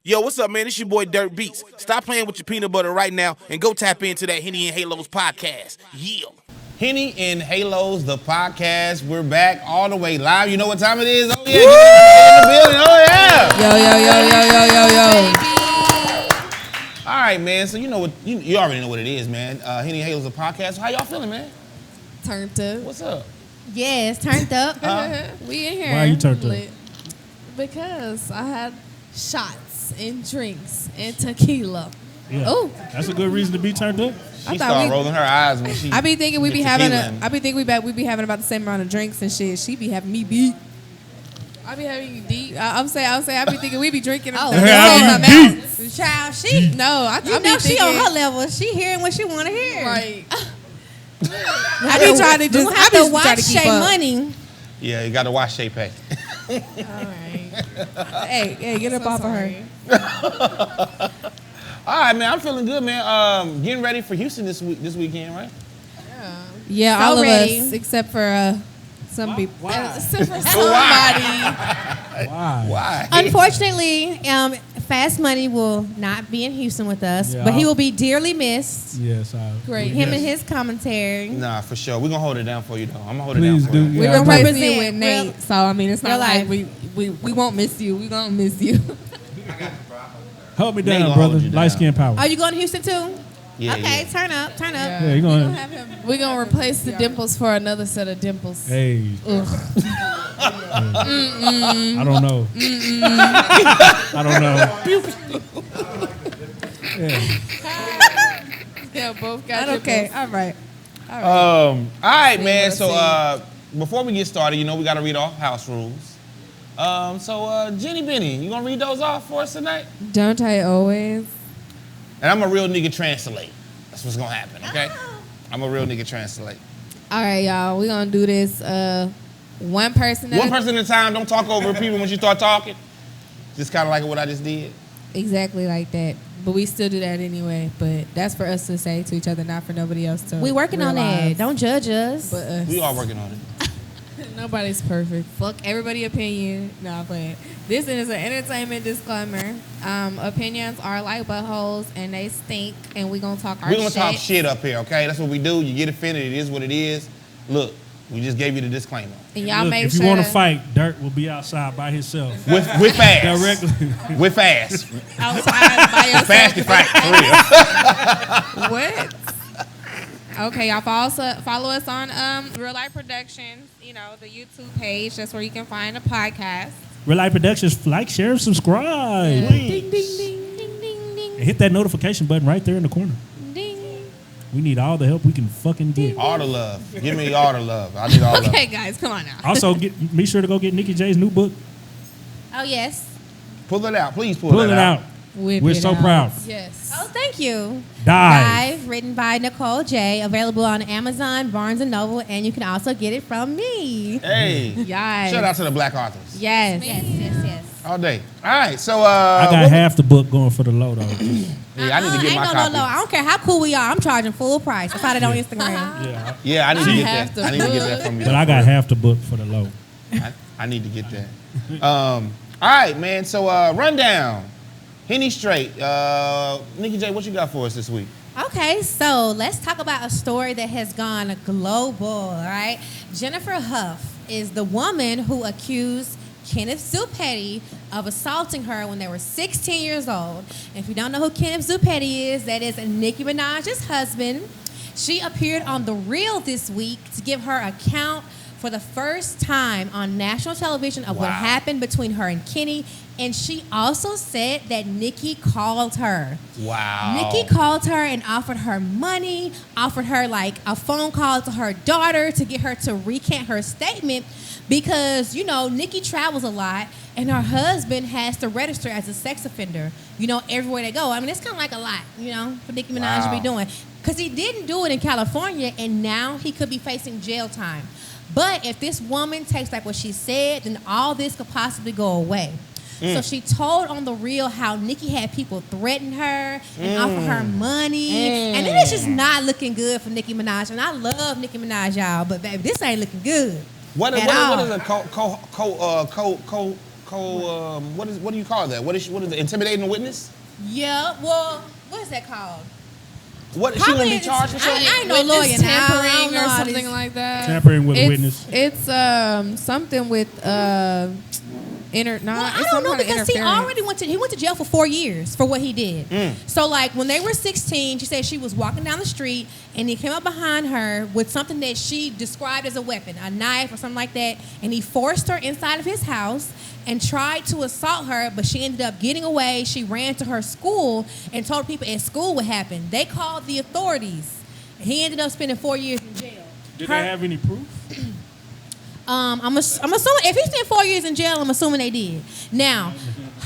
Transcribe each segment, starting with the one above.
Yo, what's up, man? It's your boy Dirt Beats. Stop playing with your peanut butter right now and go tap into that Henny and Halos podcast. Yeah. Henny and Halos, the podcast. We're back all the way live. You know what time it is? Oh, yeah. Get in the building. Oh, yeah. Yo. All right, man. So you know what? You already know what it is, man. Henny and Halos, the podcast. So how y'all feeling, man? Turned up. What's up? Yes, turned up. We in here. Why you turned up? Because I had shots and drinks and tequila. Yeah. Oh, That's a good reason to be turned up. She started rolling her eyes when she. I be thinking we be get having tequila in. we be having about the same amount of drinks and shit. She be having me beat. I be having you deep. I be thinking we be drinking. Oh, the yeah. same amount. Child, she. No, I You be know she thinking, on her level. She hearing what she want to hear. Right. I be trying to You just. have I be to just trying watch to keep Shay up. Money. Yeah, you got to watch Shay Pay. All right. Hey, get up off of her. All right, man. I'm feeling good, man. Getting ready for Houston this weekend, right? Yeah, So all ready. of us except for some people. Why? Except for somebody. Why? Unfortunately, Fast Money will not be in Houston with us, Yeah, but he will be dearly missed. Yes, Great. Him and his commentary. Nah, for sure. We're going to hold it down for you, though. I'm going to hold it Please down for do. you. We're Yeah, gonna I represent do. you with Nate, so I mean it's not like Reallyfe. we won't miss you. We gonna miss you. Hold me Nate down, gonna brother. hold you down. Light skin power. Are you going to Houston too? Yeah, Okay, yeah. turn up. Yeah, you gonna. have him. We're gonna replace the dimples for another set of dimples. Hey. Ugh. I don't know. I don't know. Yeah. Yeah, both got Okay, dimples. all right. All right, man. let's So before we get started, we got to read off house rules. So Jenny Benny, you gonna read those off for us tonight? Don't I always? And I'm a real nigga translate. That's what's gonna happen, okay? I'm a real nigga translate. All right, y'all. We're gonna do this. One person. One person at a time. Don't talk over people when you start talking. Just kind of like what I just did. Exactly like that. But we still do that anyway. But that's for us to say to each other, not for nobody else to. We working on that. realize. Don't judge us. But us. We all working on it. Nobody's perfect. Fuck everybody opinion. Nah, I'm playing. This is an entertainment disclaimer. Opinions are like buttholes and they stink, and we gonna talk our We're gonna shit. talk shit up here, okay? That's what we do. You get offended. It is what it is. Look, we just gave you the disclaimer. And y'all Look, make if sure you want to fight, Dirt will be outside by himself. With fast. Directly. With fast. outside by yourself. Fast to fight, for real. What? Okay, y'all follow us on Reallyfe Productions. You know, the YouTube page. That's where you can find the podcast. Reallyfe Productions, like, share, and subscribe. Ding ding ding ding ding ding And hit that notification button right there in the corner. ding. We need all the help we can fucking get. All the love. Give me all the love. I need all the love. Okay, guys, come on now. Also, be sure to go get Nicki J's new book. Oh, yes. Pull it out. Please pull Pull it it out. Whip We're it so out. proud. Yes. Oh, thank you. Dive. Written by Nicole J. Available on Amazon, Barnes & Noble, and you can also get it from me. Hey. Yes. Shout out to the black authors. Yes. Yes. All day. All right. So I got half the book going for the low, though. Yeah, I need to get ain't my no copy. low. I don't care how cool we are. I'm charging full price. I found it on Instagram. Yeah. Yeah, I need to get half that. the I need to get book. that from you. But I got half the book for the low. I need to get that. All right, man. So rundown. Henny straight. Nicki J, what you got for us this week? Okay, so let's talk about a story that has gone global, all right? Jennifer Hough is the woman who accused Kenneth Zupetti of assaulting her when they were 16 years old. And if you don't know who Kenneth Zupetti is, that is Nicki Minaj's husband. She appeared on The Real this week to give her account for the first time on national television of what happened between her and Kenny. And she also said that Nicki called her. Wow. Nicki called her and offered her money, offered her like a phone call to her daughter to get her to recant her statement because, you know, Nicki travels a lot and her husband has to register as a sex offender, you know, everywhere they go. I mean, it's kind of like a lot, you know, for Nicki Minaj to be doing. Because he didn't do it in California and now he could be facing jail time. But if this woman takes like what she said, then all this could possibly go away. So she told on The Real how Nicki had people threaten her and offer her money. And it is just not looking good for Nicki Minaj. And I love Nicki Minaj, y'all, but baby, this ain't looking good. What is at all. a what do you call that? What is it? Intimidating a witness? Yeah. Well, what is that called? What she gonna be charged for? I ain't no lawyer now. Tampering or something like that. Tampering with a witness. It's something with I don't know because he already went to jail for 4 years for what he did. So like when they were 16, she said she was walking down the street and he came up behind her with something that she described as a weapon, a knife or something like that, and he forced her inside of his house and tried to assault her, but she ended up getting away. She ran to her school and told people at school what happened. They called the authorities. He ended up spending 4 years in jail. Did they have any proof? I'm assuming if he spent 4 years in jail, I'm assuming they did. Now,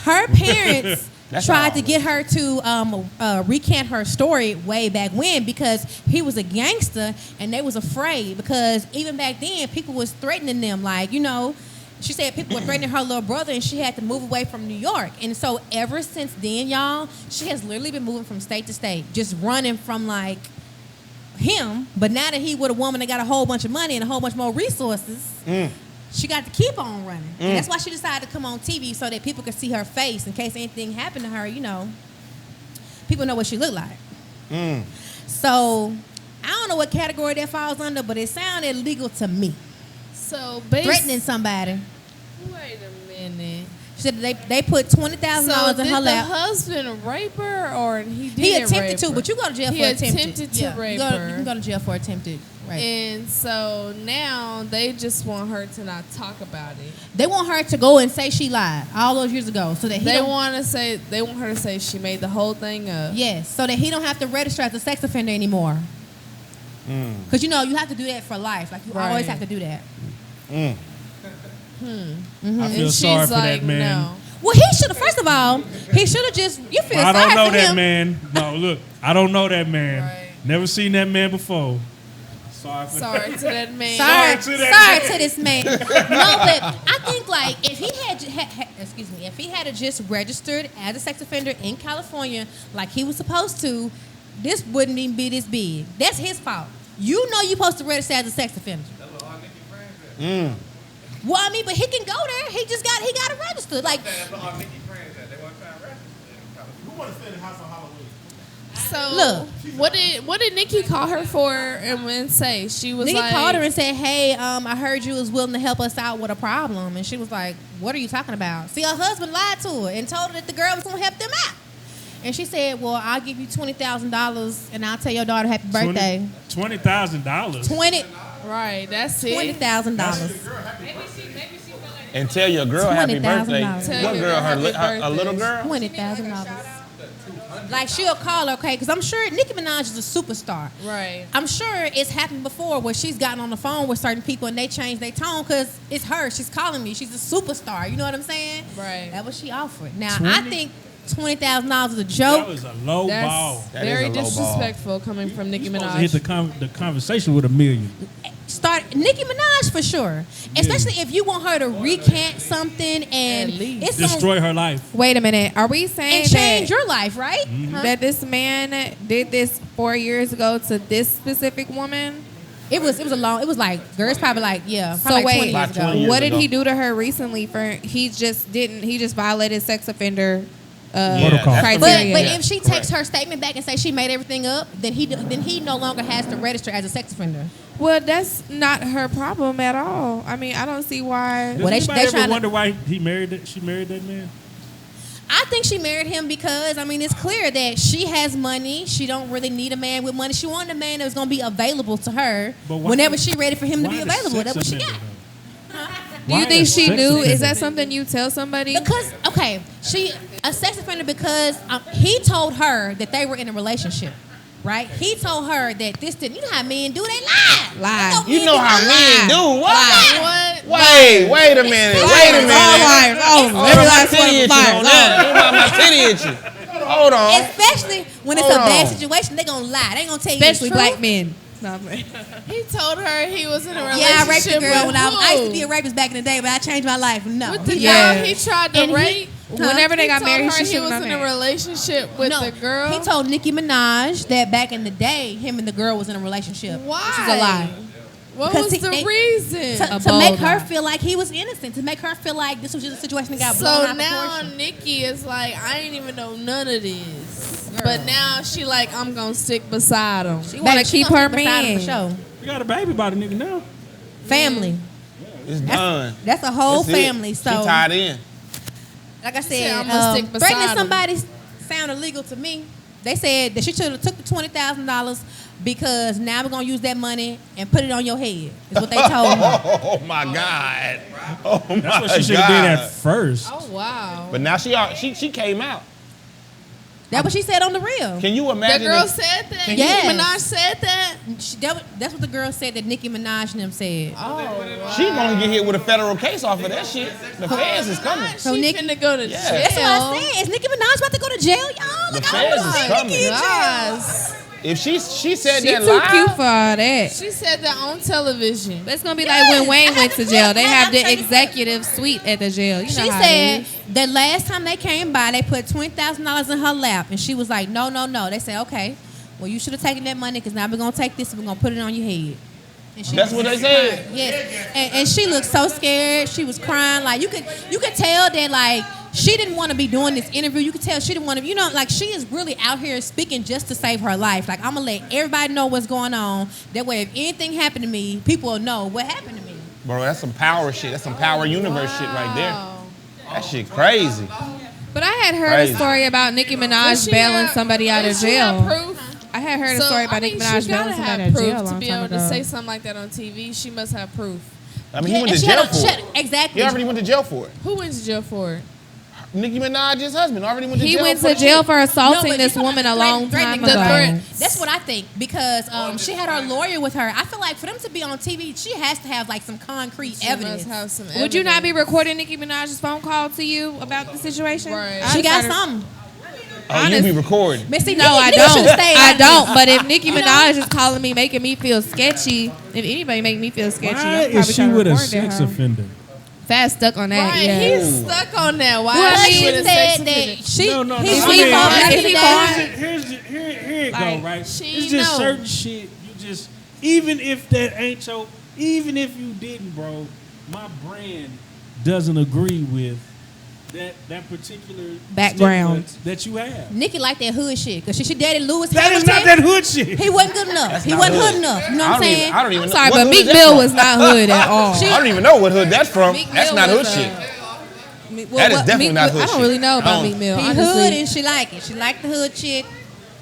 her parents tried to get her to recant her story way back when because he was a gangster and they was afraid because even back then people was threatening them, like, you know, she said people were threatening her little brother and she had to move away from New York. And so ever since then, y'all, she has literally been moving from state to state, just running from like him. But now that he with a woman that got a whole bunch of money and a whole bunch more resources, she got to keep on running. And that's why she decided to come on TV so that people could see her face in case anything happened to her, you know. People know what she looked like. So I don't know what category that falls under, but it sounded legal to me. So threatening somebody. Wait a minute. She said they put $20,000 in her lap. Did the husband rape her, or he didn't? He attempted rape to, her? but you go to jail for attempted. He attempted to rape her. You can go to jail for attempted rape. And so now they just want her to not talk about it. They want her to go and say she lied all those years ago, so that they want her to say she made the whole thing up. Yes, so that he don't have to register as a sex offender anymore. Because you know you have to do that for life. Like you always have to do that. I feel sorry for that man. No. Well, he should have. First of all, he should have just. You feel I sorry don't know for that him. man. No, look, I don't know that man. Right. Never seen that man before. Sorry to that man. Sorry to this man. No, but I think like if he if he had just registered as a sex offender in California like he was supposed to, this wouldn't even be this big. That's his fault. You know you're supposed to register as a sex offender. That's what all Nicki friends at. Well, I mean, but he can go there. He got it registered. Like, That's what all Nicki friends at. They want to try and register. Who want to stay in the house on Halloween? So look, what did Nicki call her for and say? She was Nicki like, called her and said, "Hey, I heard you was willing to help us out with a problem," and she was like, "What are you talking about?" See, her husband lied to her and told her that the girl was gonna help them out. And she said, "Well, I'll give you $20,000 and I'll tell your daughter happy birthday." $20,000. right, that's it. $20,000. And tell your girl happy birthday. $20,000. What girl? A little girl? $20,000. Like she'll call her, okay? Because I'm sure Nicki Minaj is a superstar. Right. I'm sure it's happened before where she's gotten on the phone with certain people and they change their tone because it's her. She's calling me. She's a superstar. You know what I'm saying? Right. That was she offered. Now I think $20,000 is a joke. That was a low ball. Very disrespectful coming from Nicki Minaj. Hit the conversation with $1 million. Start Nicki Minaj for sure, especially if you want her to recant something and it's destroy her life. Wait a minute, are we saying and change your life, right? That this man did this 4 years ago to this specific woman? It was like girls probably like So like wait, 20 years ago. what did he do to her recently? He just violated sex offender protocol. criteria. But if she takes her statement back and say she made everything up, then he no longer has to register as a sex offender. Well, that's not her problem at all. I mean, I don't see why. Does anybody ever wonder why she married that man? I think she married him because, I mean, it's clear that she has money. She don't really need a man with money. She wanted a man that was going to be available to her whenever she's ready for him to be available. That's what she got. Do you think she knew? Is that something you tell somebody? Because, okay, she a sex offender because he told her that they were in a relationship. Right? He told her that this didn't. You know how men do? They lie. You know how men do? What? Wait a minute. Every last one of my titty itchy. Hold on. Especially when it's a bad situation, they're going to lie. They going to tell you Especially the truth. black men. He told her he was in a relationship. Yeah, I raped a girl when I used to be a with rapist back in the day, but I changed my life. No. the girl he tried to rape. Whenever they got married, he was in a relationship with the girl. He told Nicki Minaj that back in the day, him and the girl was in a relationship. Why? Which is a lie. What was the reason? To make her feel like he was innocent, to make her feel like this was just a situation that got blown out of proportion. So now Nicki is like, I didn't even know none of this. Girl. But now she like, I'm gonna stick beside him. She want to keep her man. You got a baby by the nigga now. Family. It's done. That's a whole family. So she tied in. Like I said, threatening somebody sound illegal to me. They said that she should have took the $20,000 because now we're gonna use that money and put it on your head. Is what they told her. Oh my God. Oh my God. That's what she should have did at first. Oh wow. But now she came out. That's what she said on the real. Can you imagine? The girl said that? Yes. Nicki Minaj said that? That's what the girl said that Nicki Minaj and them said. Oh, wow. She gonna get hit with a federal case off of that shit. The feds is coming. So Nicki finna go to jail. That's what I said. Is Nicki Minaj about to go to jail, y'all? The feds is coming. Yes. If she said She that too live, cute for all that. She said that on television. It's gonna be like when Wayne went to jail. They have the executive suite at the jail. You know She how said it is. the last time they came by, they put $20,000 in her lap, and she was like, no. They said, okay, well, you should have taken that money because now we're gonna take this and we're gonna put it on your head. And she that's what they said. Yes, and she looked so scared. She was crying. Like you could tell that like she didn't want to be doing this interview. You could tell she didn't want to. Like she is really out here speaking just to save her life. Like I'm gonna let everybody know what's going on. That way, if anything happened to me, people will know what happened to me. Bro, that's some power shit. That's some power universe shit right there. That shit crazy. But I had heard a story about Nicki Minaj bailing somebody out of jail. I had heard a story about Nicki Minaj bailing somebody out of jail a long time ago. To be able to say something like that on TV, she must have proof. I mean, he went to jail for it. Exactly. He already went to jail for it. Who went to jail for it? Nicki Minaj's husband already went to jail. He went to jail for assaulting this woman a long time ago. That's what I think because she had her lawyer with her. I feel like for them to be on TV, she has to have like some concrete evidence. Would you not be recording Nicki Minaj's phone call to you about the situation? Right. She got something. Oh, you be recording. Missy, no, I don't. I don't. But if Nicki Minaj is calling me, making me feel sketchy, if anybody make me feel sketchy, Why I'm is she with a record sex her. offender? Fast stuck on that. Right, Yeah. he's stuck on that. Why Well, is she she with a said sex that offender? she No. he I sleep mean, on back in the day. Here it Like, go, right? she It's just know. certain shit. You just, even if that ain't your, even if you didn't, bro, my brand doesn't agree with that particular Background stigma that you have. Nicki like that hood shit because she dated Lewis That is Hamilton. not that hood shit. He wasn't good enough. He wasn't hood enough. You know what I'm saying? I don't even know. Sorry, What but hood Meek is that Mill from? was not hood at all. I don't even know what hood that's from. Meek That's Mill not hood was shit. That is definitely Meek not Mill- hood I don't shit. really know about I don't- Meek Mill. He honestly. hood and she like it. She like the hood shit.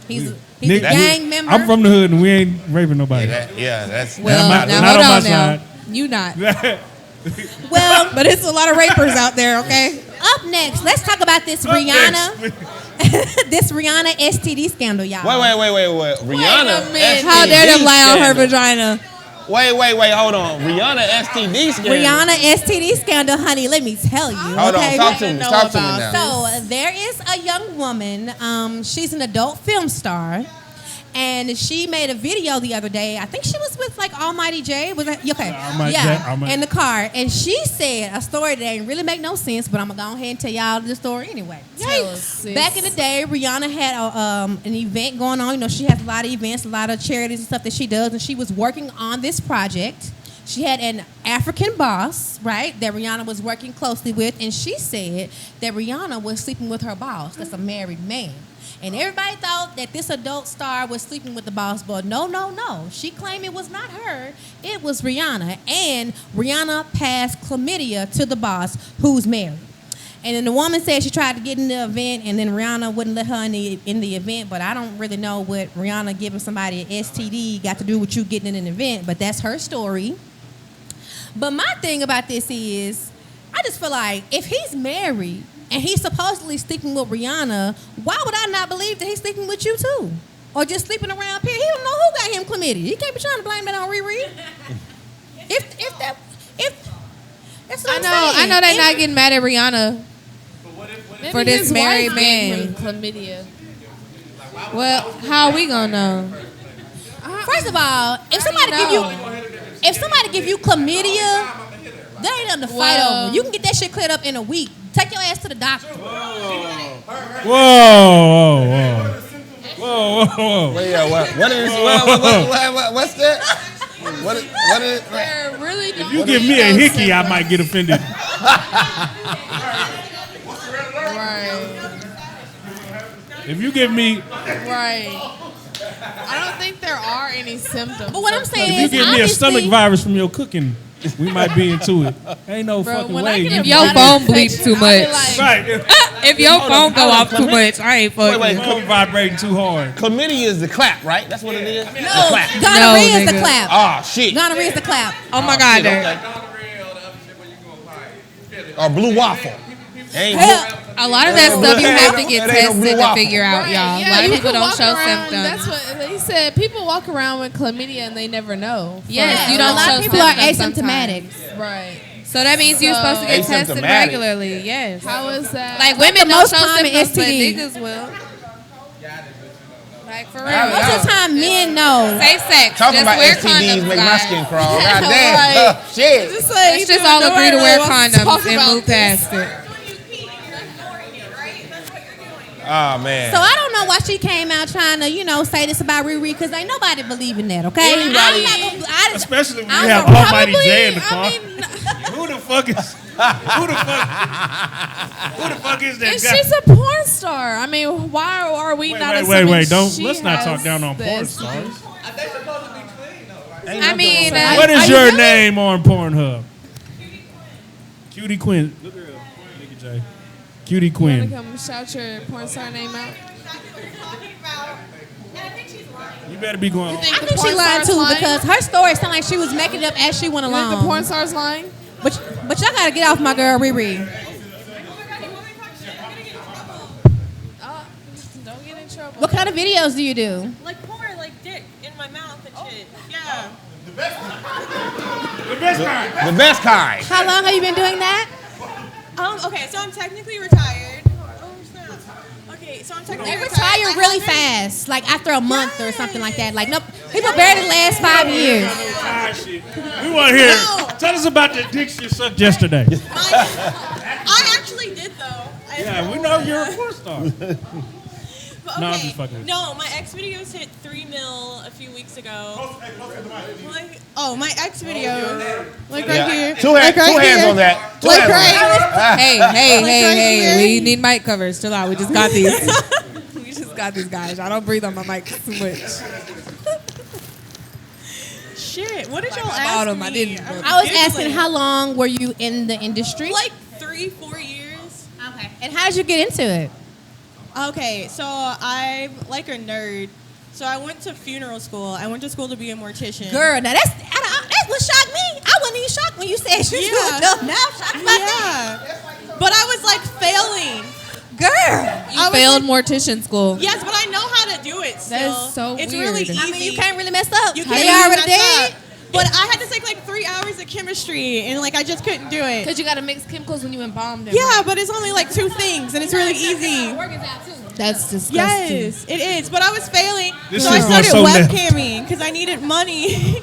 He's a Nigga, gang member. I'm from the hood and we ain't raping nobody. That's Well, not now not hold on my on now. side. You not. Well, But it's a lot of rapers out there, okay? up next, let's talk about this Rihanna. This Rihanna STD scandal, y'all. Wait. Rihanna. minute. How dare them STD lie on her scandal. vagina? Wait, hold on. Rihanna STD scandal. Rihanna STD scandal, honey. Let me tell you. Hold okay? on, talk to me now. So there is a young woman. She's an adult film star, and she made a video the other day. I think she was with like Almighty J. Was that okay? In the car, and she said a story that ain't really make no sense, but I'm gonna go ahead and tell y'all the story anyway. Tell us, sis. Back in the day, Rihanna had an event going on. You know, she has a lot of events, a lot of charities and stuff that she does, and she was working on this project. She had an African boss, right, that Rihanna was working closely with, and she said that Rihanna was sleeping with her boss. That's a married man. And everybody thought that this adult star was sleeping with the boss, but no. She claimed it was not her. It was Rihanna. And Rihanna passed chlamydia to the boss, who's married. And then the woman said she tried to get in the event, and then Rihanna wouldn't let her in the event. But I don't really know what Rihanna giving somebody an STD got to do with you getting in an event, but that's her story. But my thing about this is, I just feel like if he's married and he's supposedly sleeping with Rihanna, why would I not believe that he's sleeping with you too? Or just sleeping around here? He don't know who got him chlamydia. He can't be trying to blame that on Riri. That's what I'm saying. I know they're not getting mad at Rihanna Maybe for this his married wife gave man. him chlamydia. Well, how are we gonna know? First of all, if somebody give you chlamydia, that ain't nothing to fight over. You can get that shit cleared up in a week. Take your ass to the doctor. Whoa. Wait, what is what's that? What is? They're really If you give me a hickey, I might get offended. Right. If you give me, Right. I don't think there are any symptoms. But what I'm saying if you is, give me a stomach virus from your cooking, we might be into it. Ain't no fucking way. If your phone bleeps too much. Right. If your phone go off too much, I ain't fucking. Wait, Phone vibrating too hard. Chlamydia is the clap, right? That's what it is. The no, clap. gonorrhea is the nigga. clap. Oh shit. Gonorrhea is the clap. Oh my God, Shit, Dirk. okay. Or blue waffle. Ain't A lot of that stuff you have to get That ain't no tested blue to waffle. figure out, y'all. Yeah, a lot of you people can don't walk show around, symptoms. That's what he said. People walk around with chlamydia and they never know. Yes, you A don't lot show of people are symptoms asymptomatic. sometimes. Right. So that means you're supposed to get tested Asymptomatic. regularly. Yes. How is that? Like women the don't most show common symptoms, but STD. niggas will. Like for real. Most of the time, men know. Safe sex. Talking Just about wear STDs condoms, make my guys. skin crawl. God damn. Right. Shit. Just like, Let's just all agree to wear condoms and move past. past it. Oh man. So I don't know why she came out trying to, say this about Riri, because ain't nobody believing that, okay? Anybody- I'm not gonna, Especially when I you have don't know, Almighty probably, J in the I car. mean, Who the fuck is? Who the fuck is that and guy? she's a porn star. I mean, why are we not assuming Wait. Don't she let's not has talk down on the porn STD? stars. They supposed to be clean though, right? I mean, What is Are you your really? name on Pornhub? Cutie Quinn. Look at her. Nicki J. Cutie You want to Quinn. come shout your porn star name out? You better be going. You on. think I the think she porn lied star's too lying? because her story sounded like she was making it up as she went You think along. the porn star's lying? But y'all gotta get off my girl Riri. Don't get in trouble. What kind of videos do you do? Like porn, like dick in my mouth and shit. Yeah. The best kind. The best kind. How long have you been doing that? Okay, so I'm technically retired. Oh snap. Okay, so I'm technically They retired. retire really fast, like after a month or something like that. Like no, people barely last 5 years. We want to hear. Tell us about the dicks you sucked yesterday. I actually did though. Yeah, we know you're a porn star. But, No, I'm okay. just fucking with you. No, my X videos hit 3 mil a few weeks ago. My X video. Like right Yeah. here. Two Like right hands here. on that. Two Like hands on right that. Hey, right here. we need mic covers. Chill out. We just got these. We just got these guys. I don't breathe on my mic too much. Shit, what did y'all I ask bought 'em, me? I didn't. I was asking how long were you in the industry? Like 3-4 years. Okay. And how did you get into it? Okay, so I'm like a nerd. So I went to funeral school. I went to school to be a mortician. Girl, now that's what shocked me. I wasn't even shocked when you said you Yeah. do it. Now I'm shocked about that. Yeah. But I was like failing. Girl. You I was failed like- mortician school. Yes, but I know how to do it still. That is so it's weird. really easy. I mean, you can't really mess up. You They can't already mess did. up. But I had to take like 3 hours of chemistry and like I just couldn't do it. Because you got to mix chemicals when you embalm them. Yeah, but it's only like 2 things and it's really easy. That's disgusting. Yes, it is. But I was failing. This So I is going started so left. webcamming because I needed money.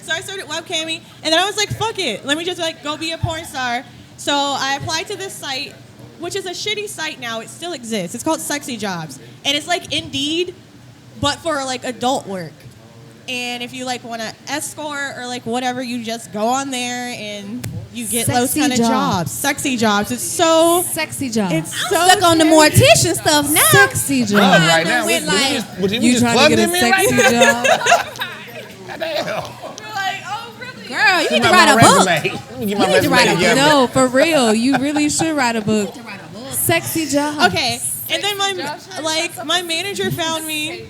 So I started webcamming and then I was like, fuck it. Let me just like go be a porn star. So I applied to this site, which is a shitty site now. It still exists. It's called Sexy Jobs. And it's like Indeed, but for like adult work. And if you like want to escort or like whatever, you just go on there and you get those Sexy kind of jobs. jobs. Sexy jobs. It's so Sexy job. it's I'm so stuck on the scary. mortician stuff now. Sexy job. Love right now. Went like, We You just trying to plugged get a him in right sexy now. job? Goddamn. girl, you Send need to out write my a book. resume. Let me get my You need to write a resume together. No, for real. You really should write a book. Sexy job. Okay, and then my manager found me,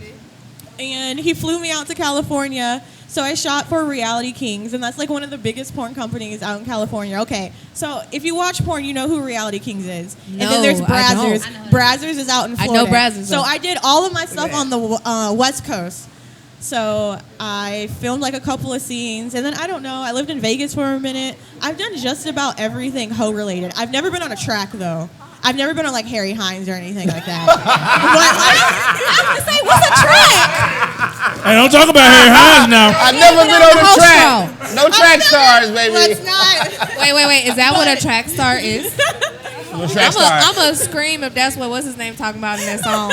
and he flew me out to California. So I shot for Reality Kings, and that's like one of the biggest porn companies out in California. Okay, so if you watch porn, you know who Reality Kings is. And then there's No, I don't. Brazzers. Brazzers is out in I Florida. know Brazzers, So though. I did all of my stuff on the West Coast. So I filmed like a couple of scenes, and then I don't know. I lived in Vegas for a minute. I've done just about everything Hough related. I've never been on a track though. I've never been on like Harry Hines or anything like that. But I was gonna say, what's a track? Hey, don't talk about Harry Hines now. I've never been on a Host track. No track stars, baby. Let's not. Wait. Is that what a track star is? I'm a scream if that's what's his name talking about in that song.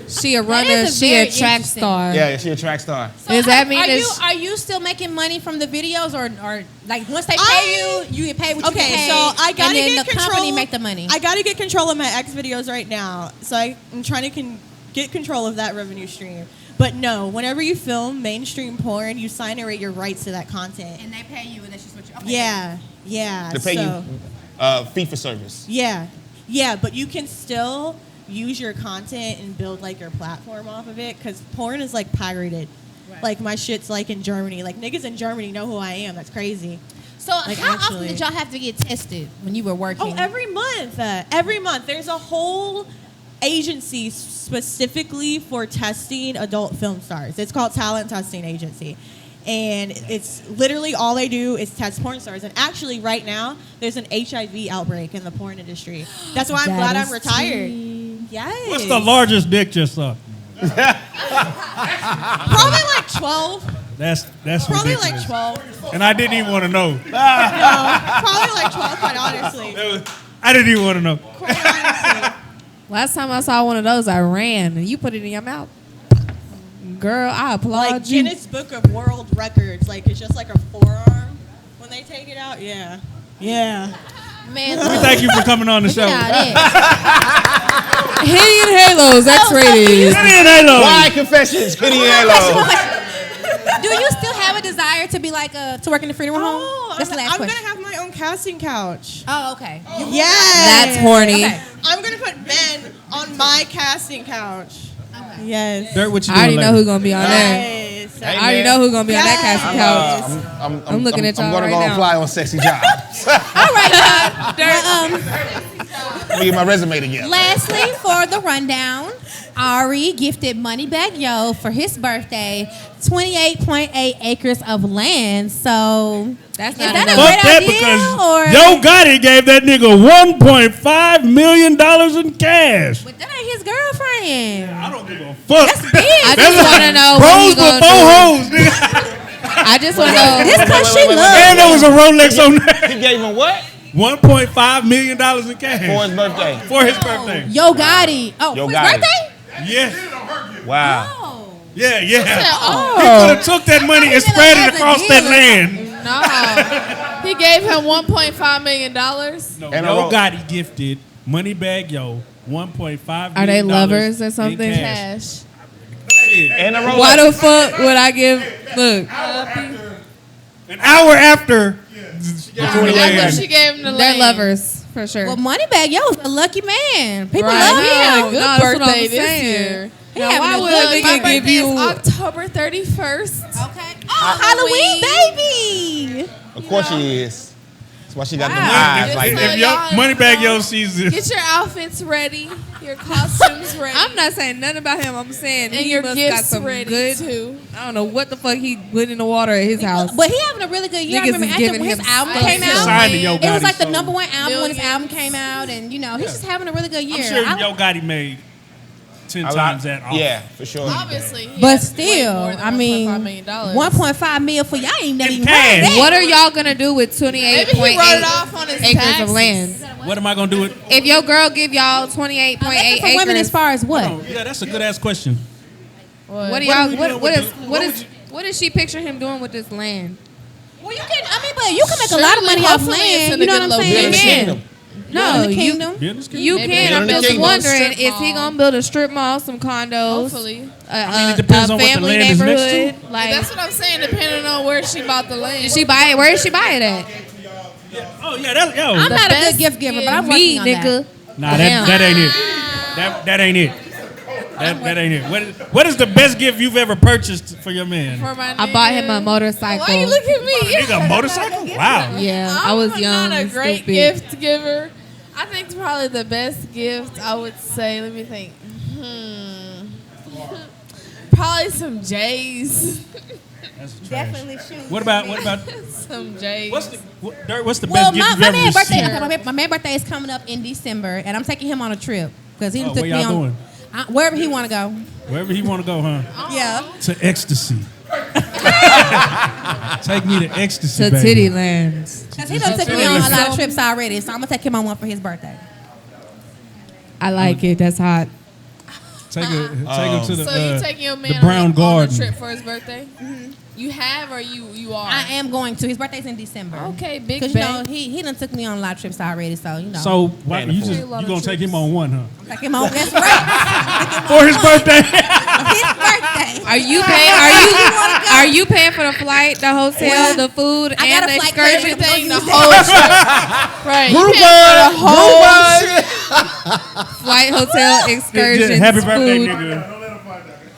She a runner. She a track star. Yeah, she a track star. So does that mean are you still making money from the videos, or like once they pay you get paid what you get paid? So I gotta and then get the control. company make the money. I gotta get control of my X videos right now. So I'm trying to get control of that revenue stream. But no, whenever you film mainstream porn, you sign away your rights to that content. And they pay you, and that's just what you. Okay. Yeah. They pay you fee for service. Yeah, but you can still use your content and build like your platform off of it, because porn is like pirated. Right. Like my shit's like in Germany. Like niggas in Germany know who I am. That's crazy. So how often did y'all have to get tested when you were working? Oh, every month. Every month. There's a whole agency specifically for testing adult film stars. It's called Talent Testing Agency. And it's literally all they do is test porn stars. And actually right now, there's an HIV outbreak in the porn industry. That's why I'm glad I'm retired. Yes. What's the largest dick you sucked? Probably like 12. That's Probably ridiculous. like 12. And I didn't even want to know. No, probably like 12, quite honestly. I didn't even want to know. Quite honestly. Last time I saw one of those, I ran, and you put it in your mouth. Girl, I applaud Like you. Guinness Book of World Records. Like it's just like a forearm when they take it out. Yeah. Man, We thank you for coming on the show. Henny and Halos, X-rated. Henny and Halo. Why confessions? Henny and Halo. do you still have a desire to be like to work in the Freedom Home? That's the last I'm question. gonna have my own casting couch. Oh, okay. Yes. That's horny. Okay. I'm gonna put men on my casting couch. Okay. Yes. Dirt, what you I doing already know later? who's gonna be on there. Yes. Hey, I already man. know who's gonna be on that casting couch. I'm looking at y'all I'm gonna right go now. apply on Sexy Jobs. All right, y'all. Let me get my resume together. Lastly, for the rundown, Ari gifted Moneybagg Yo for his birthday 28.8 acres of land. So That's is not that a enough. Fuck great that, idea? Or because Yo Gotti gave that nigga $1.5 million in cash. But that ain't his girlfriend. I don't give a fuck. That's big. I just want to know what Bros you with gonna four do. hoes, nigga. I just want to know. This because she wait, loves And there was a Rolex on there. He gave him what? $1.5 million in cash. For his birthday. For his birthday. Yo Gotti. Oh, Yo for Gotti. his birthday? Yes. Wow. Oh. Yeah. He Oh, could have took that money and spread it as a across that dealer. land. no. He gave him $1.5 million. No, And Yo a ro- Gotti gifted Moneybagg Yo $1.5 million. Are they lovers or in something? cash. And a Rolex. Why the fuck would I give? Look, An hour after she gave him the They're lovers for sure. Well, Moneybagg Yo is a lucky man. People Right. love He him. had a good that's what birthday I'm this saying. year. He Now, having why a would good a birthday. nigga give you? October 31st. Okay. Oh, Halloween, baby. Of course she is. That's why she got them Wow. eyes if, like if that. Yo, y'all- Moneybagg Yo sees this. Get your outfits ready, your costumes ready. I'm not saying nothing about him. I'm saying and he your must got gifts some ready good. too. I don't know what the fuck he put in the water at his house. But he having a really good year. I Niggas remember is after giving when his him album stuff. came He out. signed to Yo It was Gotti, like the so number one album when his Millions. album came out, and you know he's just having a really good year. I'm sure I- Yo Gotti made 10 A lot. times that off. Yeah, for sure. Obviously, he But has way still, more than I mean, $1.5 million. 1.5 million for y'all ain't never In even heard cash. that. What are y'all gonna do with Maybe he wrote it 28.8 off on his acres taxes. of land? What am I going to do with If your girl give y'all 28.8 For women, as acres, far as what? Oh, yeah, that's a good ass question. what do What y'all? are we doing What with is the- what what is would you- what does she picture him doing with this land? Well, you can. I mean, but you can make a lot of Surely, money off hopefully it's land. in You a know good what I'm Build saying? the can. kingdom. No, in the you kingdom. Business kid? you Maybe can. I'm build a just kingdom. wondering, Strip is he mall. gonna build a strip mall, some condos, Hopefully. it depends a on what the family land is next to. neighborhood? Like, That's what I'm saying, depending on where she bought the land. did she buy it? Where did she buy it at? Oh, yeah, that's, yo. I'm not a best good gift giver, but I'm Me, working on nigga. Nah, Damn. that ain't it. That ain't it. That ain't it. What is the best gift you've ever purchased for your man? For my I bought him a nigga. motorcycle. Why you look at me? Nigga, a motorcycle? Wow. Yeah, I was young. Not a and great stupid. gift giver. I think probably the best gift I would say. Let me think. Probably some J's. That's trash. Definitely shoes. What about Some J's. what's the Well, best gift you've my ever man's birthday. received? My man's birthday is coming up in December, and I'm taking him on a trip because he Oh, took where me y'all on going? Wherever he want to go. Wherever he want to go, huh? Yeah. To ecstasy. Take me to ecstasy, To baby. Titty Lands. Because he done took me on a lot of trips already, so I'm gonna take him on one for his birthday. I like it. That's hot. Take him to the So you taking your man the Brown on Garden. a trip for his birthday? Mm-hmm. You have or you are? I am going to. His birthday's in December. Okay, big Because, bang. he done took me on a lot of trips already, so, So why, you gonna take him on one, huh? Take him on, that's right. For his birthday. His birthday. Are you paying for the flight, the hotel, the food, I and got a the flight credit. excursion? The whole trip. Right. Flight, hotel, excursion, Happy birthday, food. nigga.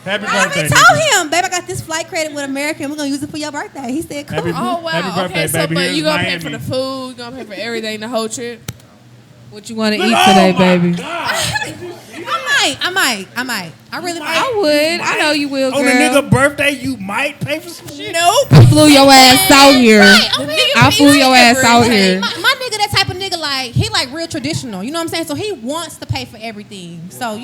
Happy I birthday, already nigga. told him, babe, I got this flight credit with American. We're going to use it for your birthday. He said, cool. Oh wow. Happy birthday, okay, so baby. but Here's you gonna pay Miami. for the food, you gonna pay for everything, the whole trip. What you want to eat today, baby? I might. I really might. I would. I know you will, girl. On a nigga birthday, you might pay for some shit. Nope. I flew your ass out here. Right, I flew your ass out here. My nigga, that type of nigga, like, he like real traditional. You know what I'm saying? So he wants to pay for everything. So,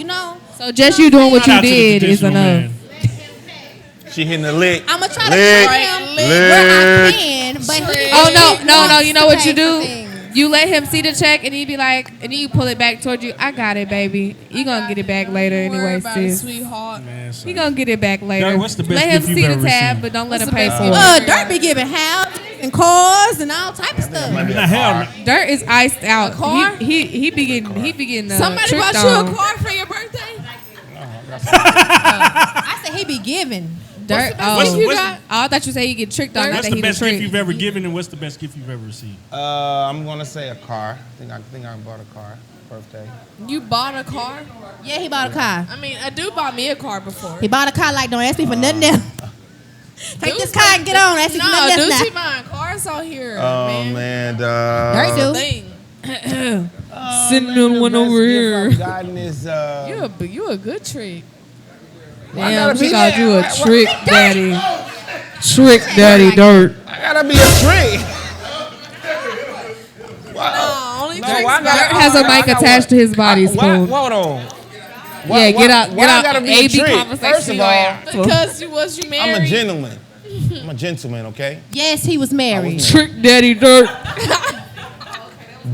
So just you doing what Shout you out to the did is traditional enough. man. She hitting the lick. I'm going to try to pay him where I can, but he Oh no! You know what you wants to do? pay for things. You let him see the check, and he be like, and you pull it back towards you. I got it, baby. You gonna get it back later Don't worry anyway, about it, sis. sweetheart. Man, You gonna get it back later. Dirt, what's the best let him gift you've see the ever tab, received? but don't let What's him the pay best for gift? it. Dirt be giving house and cars and all type of stuff. The hell, Dirt is iced out. car? He be getting Somebody tricked bought you on. a car for your birthday? I said he be giving. Dirt. What's the best gift you Oh, got? I thought you said he get tricked on. Not what's that the he best the gift trick. you've ever given, and what's the best gift you've ever received? I'm gonna say a car. I think I bought a car. Birthday. You bought a car? Yeah, he bought a car. I mean, a dude bought me a car before. He bought a car like, don't ask me for nothing else. Take Dude, this car and get on. Ask me for nothing dude, else she now. buying cars out here, Oh man. man, Dirt do. Thing. Sitting on one over here. I've gotten is You a good trick. Damn, gotta she be called that. you a Why- trick daddy. Trick daddy, Dirt. I gotta be a trick. Only No, tricks why I Dirt gotta- has a I mic gotta- attached to his body, Why- spoon. Hold on. Yeah, get out. Why Get I out. gotta be a AB trick? conversation. First of all, because you was you married. I'm a gentleman. I'm a gentleman, okay? Yes, he was married. Trick daddy, Dirt.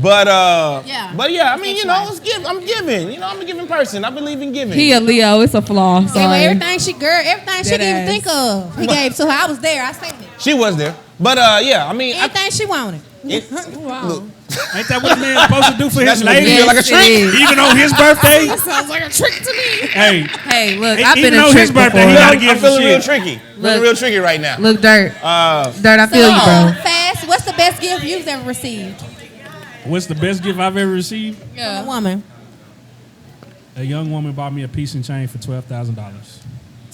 But Yeah. but yeah, I mean, it's I'm giving. I'm a giving person. I believe in giving. He a Leo. It's a flaw. Gave her Sorry. everything she Dead could even ass. think of. He gave to her. I was there. I seen it. She was there. But yeah, I mean, Anything she wanted. look, Ain't that what the man's supposed to do for that's his what you lady? feel like a Yes, trick. it is. Even on his birthday? Sounds like a trick to me. Hey, Hey, look, I've even been a on trick his birthday, before. he gotta I'm give some feeling real shit. tricky. Look. Feeling real tricky right now. Look, Dirt. Dirt, I feel you, bro. Fast. What's the best gift you've ever received What's the best gift I've ever received? from a Yeah. woman? A young woman bought me a piece and chain for $12,000.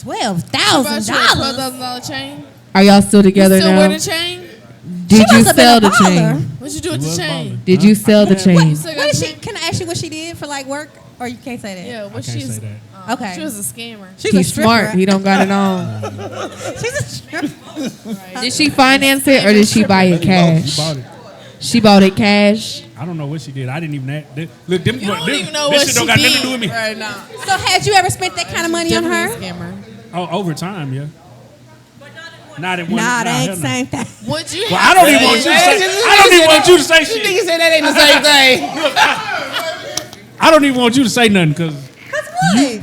$12,000. $12,000 chain. Are y'all still together Still now? wear the chain? Did you must have been sell a the baller. chain? What'd you do He with the was chain? balling. Did you sell the chain? Still got What the did she? chain? Can I ask you what she did for like work, or you can't say that? Yeah, I what can't she's say that. Okay. She was a scammer. She's a He's stripper. smart. He don't got it on. She's a stripper. Did she finance it or did she buy it She cash? bought it. She bought it cash. I don't know what she did. I didn't even look. Them, You don't even know this what shit she don't got nothing to did do with me. right now. So had you ever spent that kind of money on her? Definitely a scammer. Oh, over time, yeah. Not at one. Nah, that hell ain't the no. same thing. Would you Well, have I don't even want you to say. I don't even want you to say shit. Nigga said that ain't the same thing. I don't even want you to say nothing because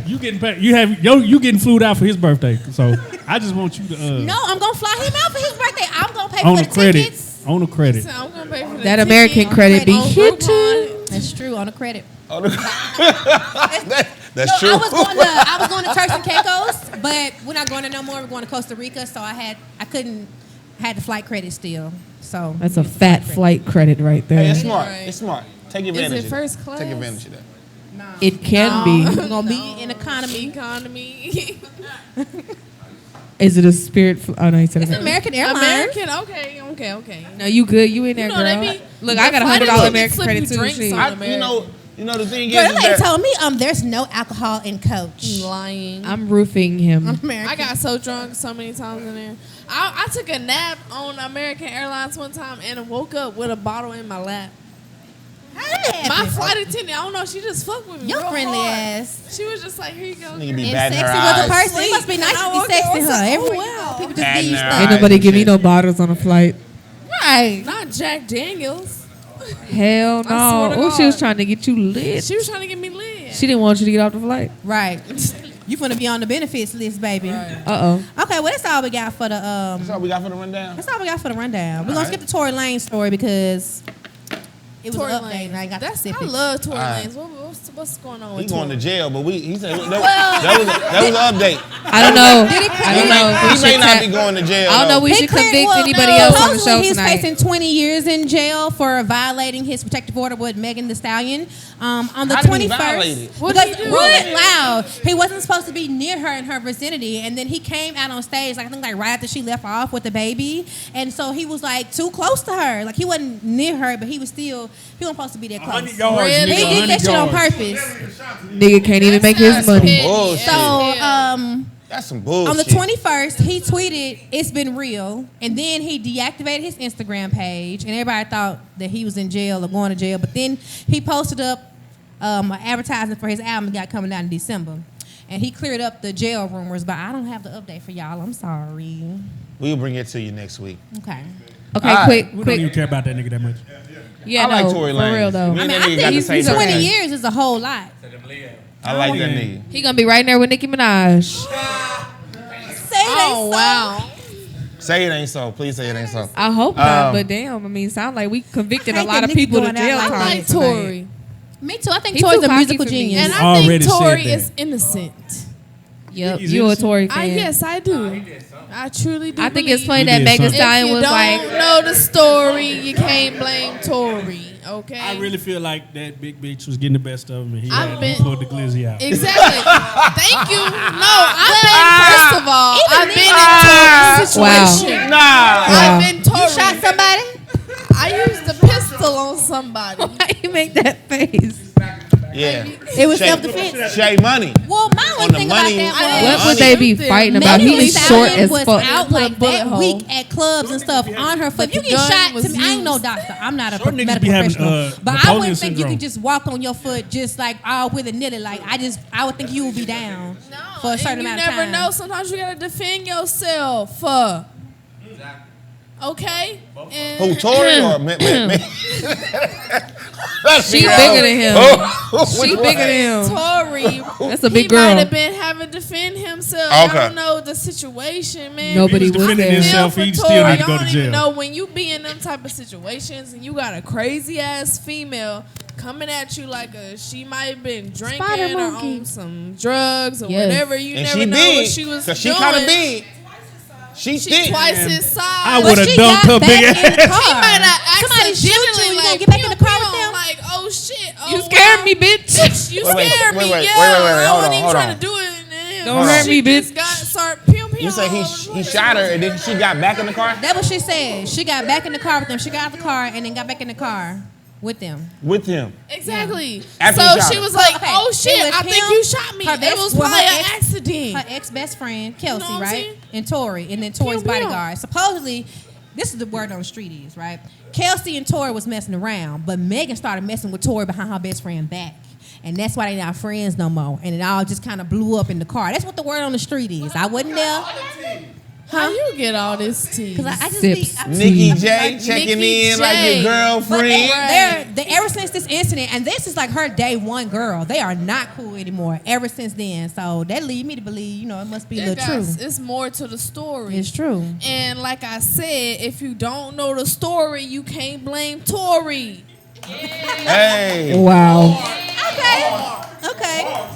you getting paid. You getting flued out for his birthday. So I just want you to. No, I'm gonna fly him out for his birthday. I'm gonna pay on for the the credit. tickets. On the credit. So I'm gonna pay for That the American ticket. credit be On hit too. Groupon. That's true on the credit. That's true. I was going to Turks and Caicos, but we're not going to no more. We're going to Costa Rica, so I had the flight credit still. So That's a fat flight credit right Hey, there. it's smart. Right. It's smart. Take advantage. Is it of first that. class? Take advantage of that. It can be. We're gonna be in economy. Economy. Is it a Spirit? Oh no, you said It's it. American Airlines. American. Okay. No, you good. You in there, You know, girl. they be- Look, I got Why $100 do they American slip credit you too. drinks Shit. on? The thing Girl, is they that told me there's no alcohol in Coach. Lying. I'm roofing him. American. I got so drunk so many times in there. I took a nap on American Airlines one time and woke up with a bottle in my lap. My flight attendant, I don't know, she just fucked with me. Your real friendly hard. ass. She was just like, here you go. nigga be And batting sexy her was a eyes. person. It must be nice to be Okay, sexy, what's huh? up? Everywhere. Wow. People just Batting give you her stuff. Ain't eyes. nobody give me no bottles on a flight. Right. Not Jack Daniels. Hell I swear no. to Oh, she was God. trying to get you lit. She was trying to get me lit. She didn't want you to get off the flight. Right. You finna be on the benefits list, baby. Uh-oh. Okay, well, that's all we got for the That's all we got for the rundown. That's all we got for the rundown. We're All gonna right. skip the Tory Lanez story because it was Tory an update Lanez. and I got the I specifics. love Tory All right. Lanez. What's going on He with going Tory? to jail, but he said that was an update. I don't know. Did he I don't know. He We may should not ta- be going to jail. I don't know. We He should cleared- convict well, anybody no, else on the supposedly show he's tonight. facing 20 years in jail for violating his protective order with Megan Thee Stallion. On the How did he 21st, violate it? What did he do? really loud. He wasn't supposed to be near her in her vicinity, and then he came out on stage, like I think like right after she left off with the baby, and so he was like too close to her. Like he wasn't near her, but he wasn't supposed to be that close. 100 yards, Really? He nigga, did that 100 shit on yards. purpose. Nigga can't even make his That's money. petty. Bullshit. So, That's some bullshit. on the 21st, he tweeted, "It's been real," and then he deactivated his Instagram page, and everybody thought that he was in jail or going to jail. But then he posted up an advertisement for his album that got coming out in December, and he cleared up the jail rumors. But I don't have the update for y'all. I'm sorry. We'll bring it to you next week. Okay. Okay, All right. quick. We don't even care about that nigga that much. Yeah, I like no, Tory for Lanez. real though. Me I and mean, that I nigga got the think same 20 friend. years is a whole lot. I like that nigga. He gonna be right there with Nicki Minaj. Say Oh wow. Say it ain't so. Please say it ain't so. I hope not, but damn, I mean, sound like we convicted I a hate lot that of Nicki people to going out jail like I time. like Tory. Me too. I think He Tory's too a cocky musical for me. genius. And I Already think said Tory that. is innocent. Yep, He's you a innocent? Tory fan. Yes, I do. I truly do. I think it's believe funny He that did Megan something. Stallion if you was don't like, know the story, you can't blame Tory. Okay. I really feel like that big bitch was getting the best of him, and he I've been- pulled the glizzy out. Exactly. Thank you. No, first of all, I've been in Tory's Wow. situation. Nah. I've been Tory. You shot somebody? I used a pistol on somebody. why you make that face? Yeah. It was Shay- self-defense. Shay Money. Well, my On only the thing money. about that What was would they be fighting about? Megan He Thee is short Stallion as was fuck. out Put a like bullet that hole. week at clubs and stuff on her foot. But You the get gun shot. was To me, I ain't no used. doctor. I'm not a Short niggas medical be having, professional. But I Napoleon wouldn't think you syndrome. could just walk on your foot just like all with a nitty. Like I would think you would be down for a certain and amount you of never time. know. Sometimes you gotta defend yourself. Okay. And Who, Tory or me? She bigger than him. She bigger than him. Tory, That's a big he girl. might have been having to defend himself. Okay. I don't know the situation, man. Nobody If he was defending there. himself, Feel he for still Tory. need to go I to don't even jail. know when you be in them type of situations and you got a crazy ass female coming at you like she might have been drinking Spider or monkey. on some drugs or Yes. whatever. You And never she know big. what she was Cause she doing. kind of big. She She thick. twice his size. I But would've she dunked got her back big in the ass. car. He might have Somebody shoot you, accidentally you like, gonna get back in the car pew, with them? like, oh shit. Oh, You scared wow. me, bitch. Bitch, you Wait, scared me. wait, Yeah, hold I on, wasn't even hold trying on. to do it. And then Don't hurt she me, just bitch. start pew pew. You say all over the he place. shot her and then she got back in the car That's what she said. She got back in the car with them. She got out the car and then got back in the car with them. with him. Exactly. After So he shot she her. was like, Okay, "Oh it shit, was I think him, you shot me. her It best- was well, probably her an ex- accident." Her ex-best friend, Kelsey, know what I'm right? saying? And Tory. And then Tory's Pew, pew. bodyguard. Supposedly, this is the word on the street is, right? Kelsey and Tory was messing around, but Megan started messing with Tory behind her best friend back. And that's why they're not friends no more. And it all just kind of blew up in the car. That's what the word on the street is. I wasn't there. How you get all this tea? Because I just Sips. be... Nikki J checking Nikki in like J. your But girlfriend. they're ever since this incident, and this is like her day one girl. They are not cool anymore ever since then. So that lead me to believe, it must be a little true. It's more to the story. It's true. And like I said, if you don't know the story, you can't blame Tory. Hey. Wow. Okay.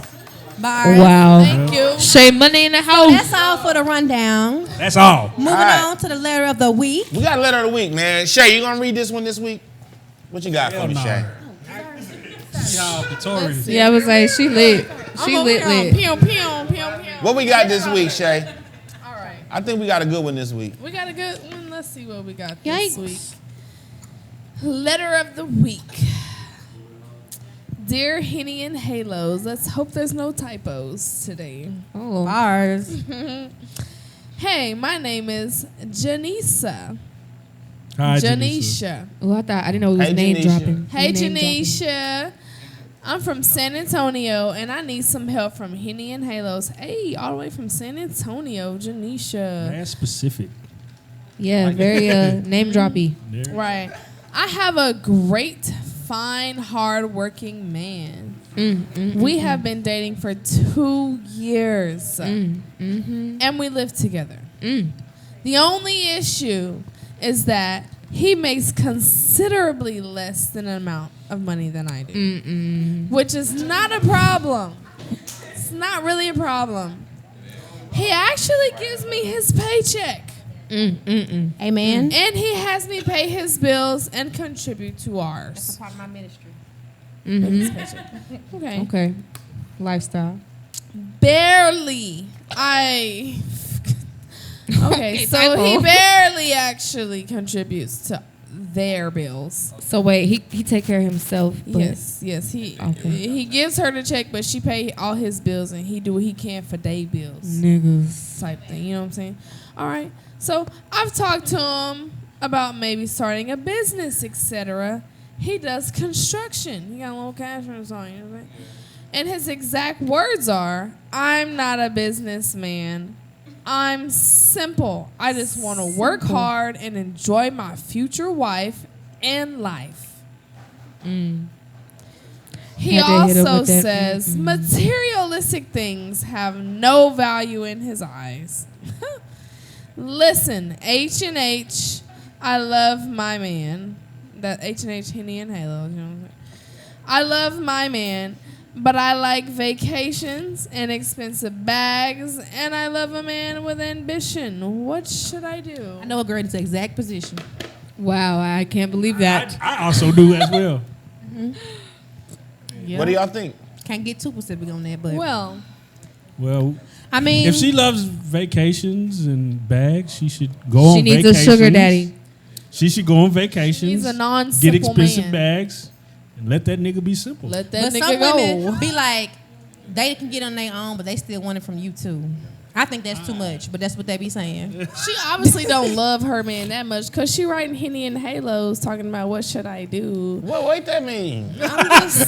Bars. Wow. Thank you. Shay Money in the house. That's all for the rundown. That's all. Moving right. on to the letter of the week. We got a letter of the week, man. Shay, you gonna read this one this week? What you got Hell for me, no. Shay? Y'all, the Tory. Yeah, I was like, she lit. She I'm lit, over here on lit. Pew, pew, pew, pew. What we got this week, Shay? All right. I think we got a good one this week. We got a good one. Let's see what we got this Yikes. week. Letter of the week. Dear Henny and Halos, let's hope there's no typos today. Oh. Bars. Hey, my name is Janisa. Hi, Janisha. Oh, I didn't know it was Hey, name Janisha. dropping. Hey, Name dropping. Janisha. I'm from San Antonio, and I need some help from Henny and Halos. Hey, all the way from San Antonio, Janisha. That's specific. Yeah, very name droppy. There. Right. I have a great, fine, hard-working man. We have been dating for 2 years. And we live together. The only issue is that he makes considerably less than an amount of money than I do. Which is not a problem. It's not really a problem. He actually gives me his paycheck. Amen. And he has me pay his bills and contribute to ours. That's a part of my ministry. Okay. Okay. Lifestyle. Barely. Okay, so typo. he barely actually contributes to their bills. So wait, he take care of himself. But Yes. He gives her the check, but she pay all his bills, and he do what he can for day bills. Niggas. Type thing. You know what I'm saying? All right. So I've talked to him about maybe starting a business, etc. He does construction. He got a little cash from his own. You know what I'm saying? And his exact words are, "I'm not a businessman. I'm simple. I just want to work hard and enjoy my future wife and life." He Had to hit up also with that. says materialistic things have no value in his eyes. Listen, H&H, I love my man. That H&H, Henny and Halo. You know what I'm saying? I love my man, but I like vacations and expensive bags, and I love a man with ambition. What should I do? I know a girl in this exact position. Wow, I can't believe that. I also do as well. What do y'all think? Can't get too specific on that, but Well, Well, I mean, if she loves vacations and bags, she should go on She needs vacations. a sugar daddy. She should go on vacations. he's a Get non-simple expensive man. bags and let that nigga be simple. Let that but some nigga go. women be like, they can get on their own, but they still want it from you too. I think that's too much, but that's what they be saying. She obviously don't love her man that much because she writing Henny and Halos talking about what should I do. What that mean? I'm just She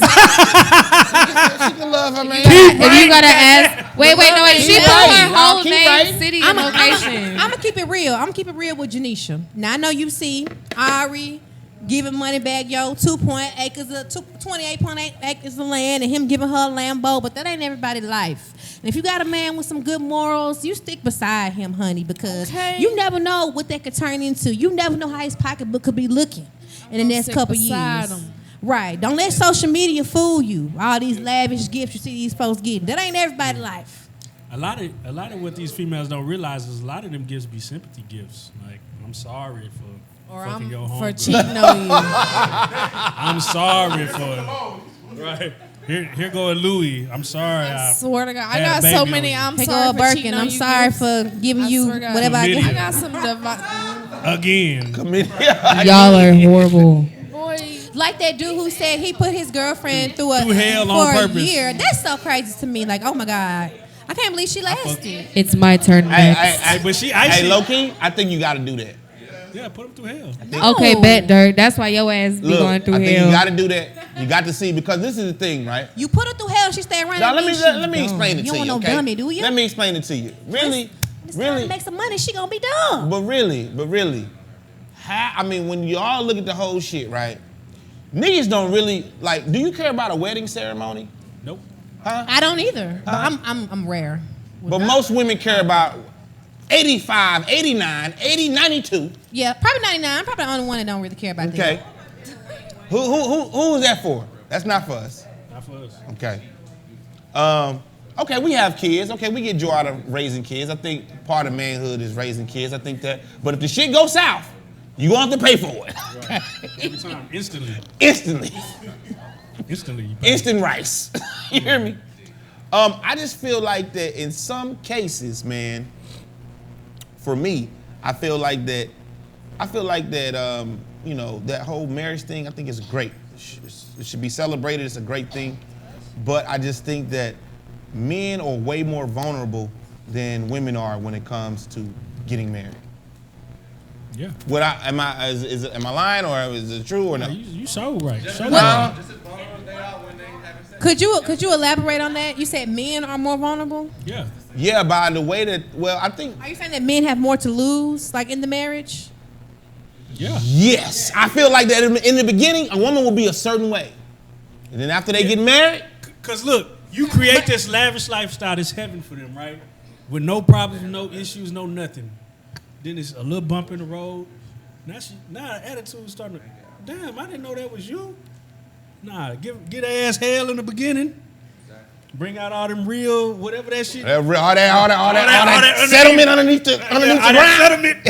can love her man. If you gotta ask, wait, no, wait. She Keep put writing. her whole Keep name, writing. city, and location. I'm gonna keep it real. I'm gonna keep it real with Janisha. Now I know you see Ari giving Moneybagg 28.8 acres of land, and him giving her a Lambo, but that ain't everybody's life. And if you got a man with some good morals, you stick beside him, honey, because Okay. you never know what that could turn into. You never know how his pocketbook could be looking in the next stick couple beside years. him. Right. Don't let social media fool you. All these lavish gifts you see these folks getting. That ain't everybody's life. A lot of what these females don't realize is a lot of them gifts be sympathy gifts. Like, I'm sorry for or fucking your I'm homegirl. for cheating on you. I'm sorry for right. Here go a Louis. I'm sorry. I swear to God, I had a got baby so on many. you. I'm Hey, sorry go for Birkin. cheating on I'm you sorry gifts. for giving I you swear to God. whatever I Chlamydia. get. I got some again. Y'all are horrible. boy. Like that dude who said he put his girlfriend through hell for on a purpose. year. That's so crazy to me. Like, oh my God. I can't believe she lasted. It's my turn next. But she, Hey, low key, I think you got to do that. yeah, put him through hell. Okay, bet, Dirt. That's why your ass be Look, going through I think hell. you got to do that. You got to see, because this is the thing, right? You put her through hell, she stayed around. Now that means she let me dumb. explain it You to don't you. want no Okay? dummy, do you? Let me explain it to you. Really, It's time to really, make some money. She gonna be dumb. but really, when y'all look at the whole shit, right? Niggas don't really like. Do you care about a wedding ceremony? Nope. Huh? I don't either. But I'm rare. But most women care about 85, 89, 80, 92. Yeah, probably 99. I'm probably the only one that don't really care about Okay. Who is that for? That's not for us. Not for us. Okay. Okay, we have kids. Okay, we get joy out of raising kids. I think part of manhood is raising kids. I think that. But if the shit goes south, you gonna have to pay for it. Every time, instantly. Instantly. Instantly. You pay. Instant rice. You hear me? I just feel like that in some cases, man, for me, I feel like that, you know, that whole marriage thing, I think is great. It should be celebrated. It's a great thing. But I just think that men are way more vulnerable than women are when it comes to getting married. Yeah. Am I lying, or is it true or No, not? you so right. So Nah. right. Just as vulnerable as they are when they having sex. Could you elaborate on that? You said men are more vulnerable. Yeah. Yeah, by the way that, well, I think, Are you saying that men have more to lose, like in the marriage? Yeah. yes. I feel like that in the beginning, a woman will be a certain way. And then after they get married, Cause look, you create this lavish lifestyle, this heaven for them, right? With no problems, no issues, no nothing. Then it's a little bump in the road. Now the attitude's starting to, damn, I didn't know that was you. Nah, get their ass hell in the beginning. Bring out all them real, whatever that shit. All that settlement underneath the ground. Settlement.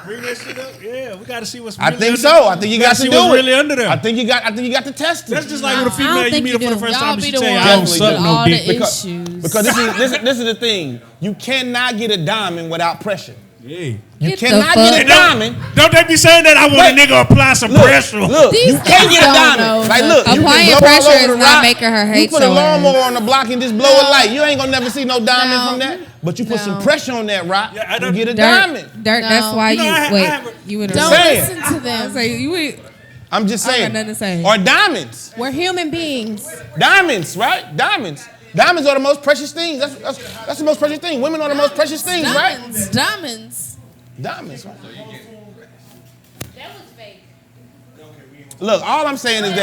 Bring that shit up. Yeah, we got to see what's. Really I think under so. there. I think you got to do it. Really under there. I think you got to test it. That's just like with a female you meet her for the first time. Y'all She be the tell you, ones I don't with suck no all dick. the issues. Because this is the thing. You cannot get a diamond without pressure. Yeah. You cannot get a diamond. Don't they be saying that I want a nigga apply some pressure? Look, you can't get a diamond. Like, look, you Applying can blow all pressure over is the not rock. making her You hate put a your lawnmower ass. on the block and just blow a light. You ain't gonna never see no diamond from that. But you put some pressure on that rock, Yeah, I you don't- get a diamond. Dirt, that's why You know, I wait. have a- You would Don't saying. listen to them. I'm just I got saying. nothing to say. Or diamonds. We're human beings. Diamonds, right? Diamonds. Diamonds are the most precious things. That's the most precious thing. Women are the most precious things, right? Diamonds. Diamonds, right? Look, all I'm saying is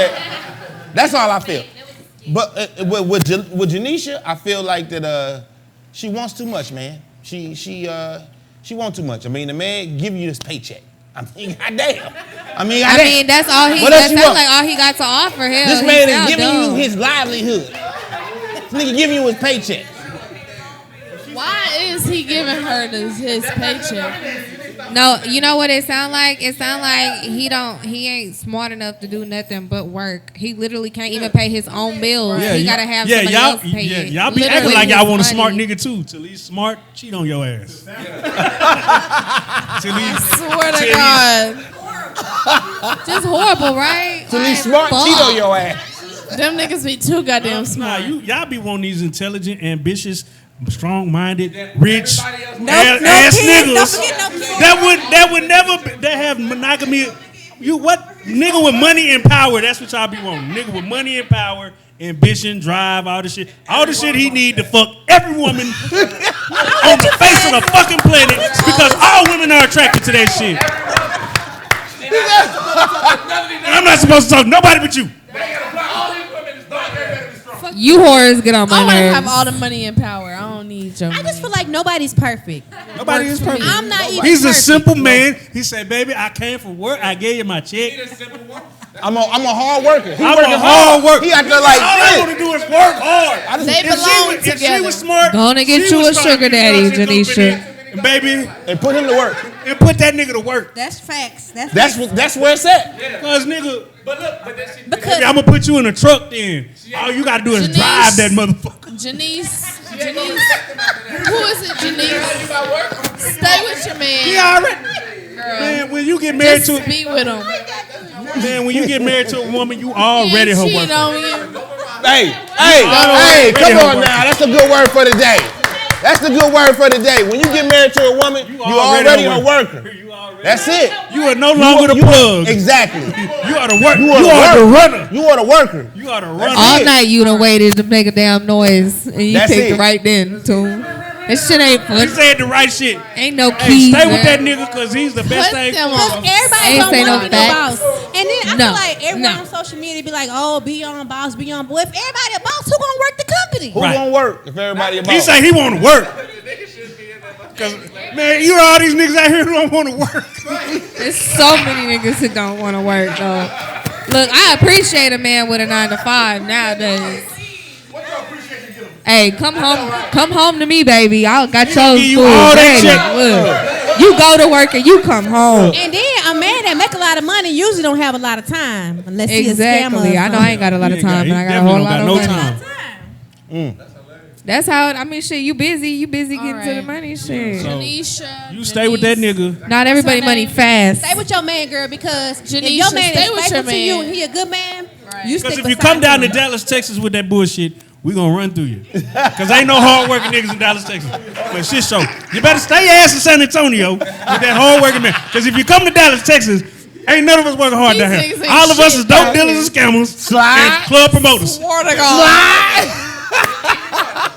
that's all I feel. But with Janisha, I feel like that she wants too much, man. She wants too much. I mean, the man give you this paycheck. I mean, goddamn. I mean, that's all he. What else That you sounds want? like all he got to offer. Hell, This he man is sound giving dumb. you his livelihood. This nigga giving you his paycheck. Why is he giving her his paycheck? No, you know what it sound like? It sound like he ain't smart enough to do nothing but work. He literally can't even pay his own bills. He gotta have somebody else pay it. Y'all be Literally acting like his y'all want a smart money. nigga too. Till he's smart, cheat on your ass. Till he's Swear to God. Just horrible, right? Till he's Like, smart, cheat fuck. on your ass. Them niggas be too goddamn Nah, smart. y'all be wanting these intelligent, ambitious, strong-minded, rich, ass kids, niggas. don't forget no kids. That would never that have monogamy. You what nigga with money and power? That's what y'all be wanting. Nigga with money and power, ambition, drive, all this shit. All the shit he need to fuck every woman on the face of the fucking planet because all women are attracted to that shit. I'm not supposed to talk to nobody but you. You whores get on I my want to nerves. have all the money and power. I don't need your I money. just feel like nobody's perfect. Nobody is perfect. I'm not even He's a perfect. simple man. He said, "Baby, I came from work. I gave you my check. I'm a hard worker. He I'm working a hard worker. He acting like all I shit. want to do is work hard. They belong If she together. was smart, Gonna get she you would a start sugar getting daddy, her shit up in Janisha. there. And baby, And put him to work. and put that nigga to work. That's facts. That's where it's at. Cause nigga, Because I'm gonna put you in a truck. Then all you gotta do is Janice. drive that motherfucker. Janice. Who is it, Janice? Stay with your man. He already. Girl. Man, when you get married Just to be with him. man, when you get married to a woman, you already her Cheat worker. on you. Hey, come on now. That's a good word for the day. That's the good word for the day. When you get married to a woman, you already a worker. That's it. You are no longer the plug. Exactly. You are the worker. You You are are the the runner. You are the worker. You are the runner. All it. night you done waited to make a damn noise and you That's picked it. it right then too. This shit ain't You fun. said the right shit. Ain't no Hey, keys. stay with that man. nigga because he's the best Put thing. them Because on. everybody Ain't don't say want no to be no facts. boss. And then I No, feel like everyone no. on social media be like, oh, be on boss, be on boss. If everybody a boss, who gonna work the company? Who Right. gonna work if everybody about? He say he want to work. Cause man, you know all these niggas out here who don't want to work. There's so many niggas who don't want to work though. Look, I appreciate a man with a 9 to 5 nowadays. Hey, come home to me, baby. I got your give you food all that ready. check. Look, you go to work and you come home. And then a man that make a lot of money usually don't have a lot of time unless he's a scammer. Exactly. I know I ain't got a lot of time, but I got a whole lot of no money. time. That's how I mean, shit. You busy getting to the right. money, shit. So, Janisha. you stay with that nigga. Not everybody money fast. Stay with your man, girl, because if Janisha, your man stay is with faithful your to you man. and he a good man, you stick Because if you beside come down to him. Dallas, Texas with that bullshit, we gonna run through you. Cause ain't no hard working niggas in Dallas, Texas. But shit show. You better stay your ass in San Antonio with that hard working man. Cause if you come to Dallas, Texas, ain't none of us working hard These down niggas here. ain't All of us shit is dope down dealers and scammers Slide. and club promoters. Swear to God.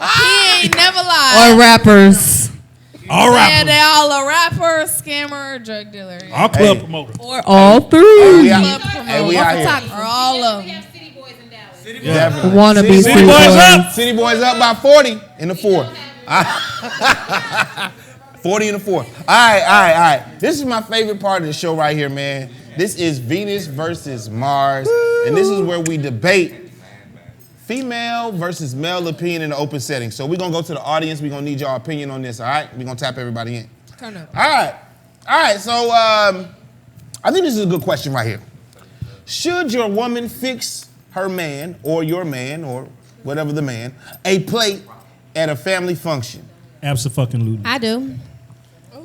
He ain't never lied. Or rappers. All Yeah, rappers. they all a rapper, scammer, drug dealer. All club Hey. promoters. Or all We three. out, Club hey, we promoter. out here. Or all of them. Definitely. Wanna be City boys up. City boys up by 40 in the fourth. 40 in the fourth. All right. This is my favorite part of the show right here, man. This is Venus versus Mars. Woo. And this is where we debate female versus male opinion in the open setting. So we're going to go to the audience. We're going to need your opinion on this, all right? We're going to tap everybody in. Turn up. All right, so I think this is a good question right here. Should your woman fix her man or your man or whatever the man a plate at a family function? Absolutely. I do.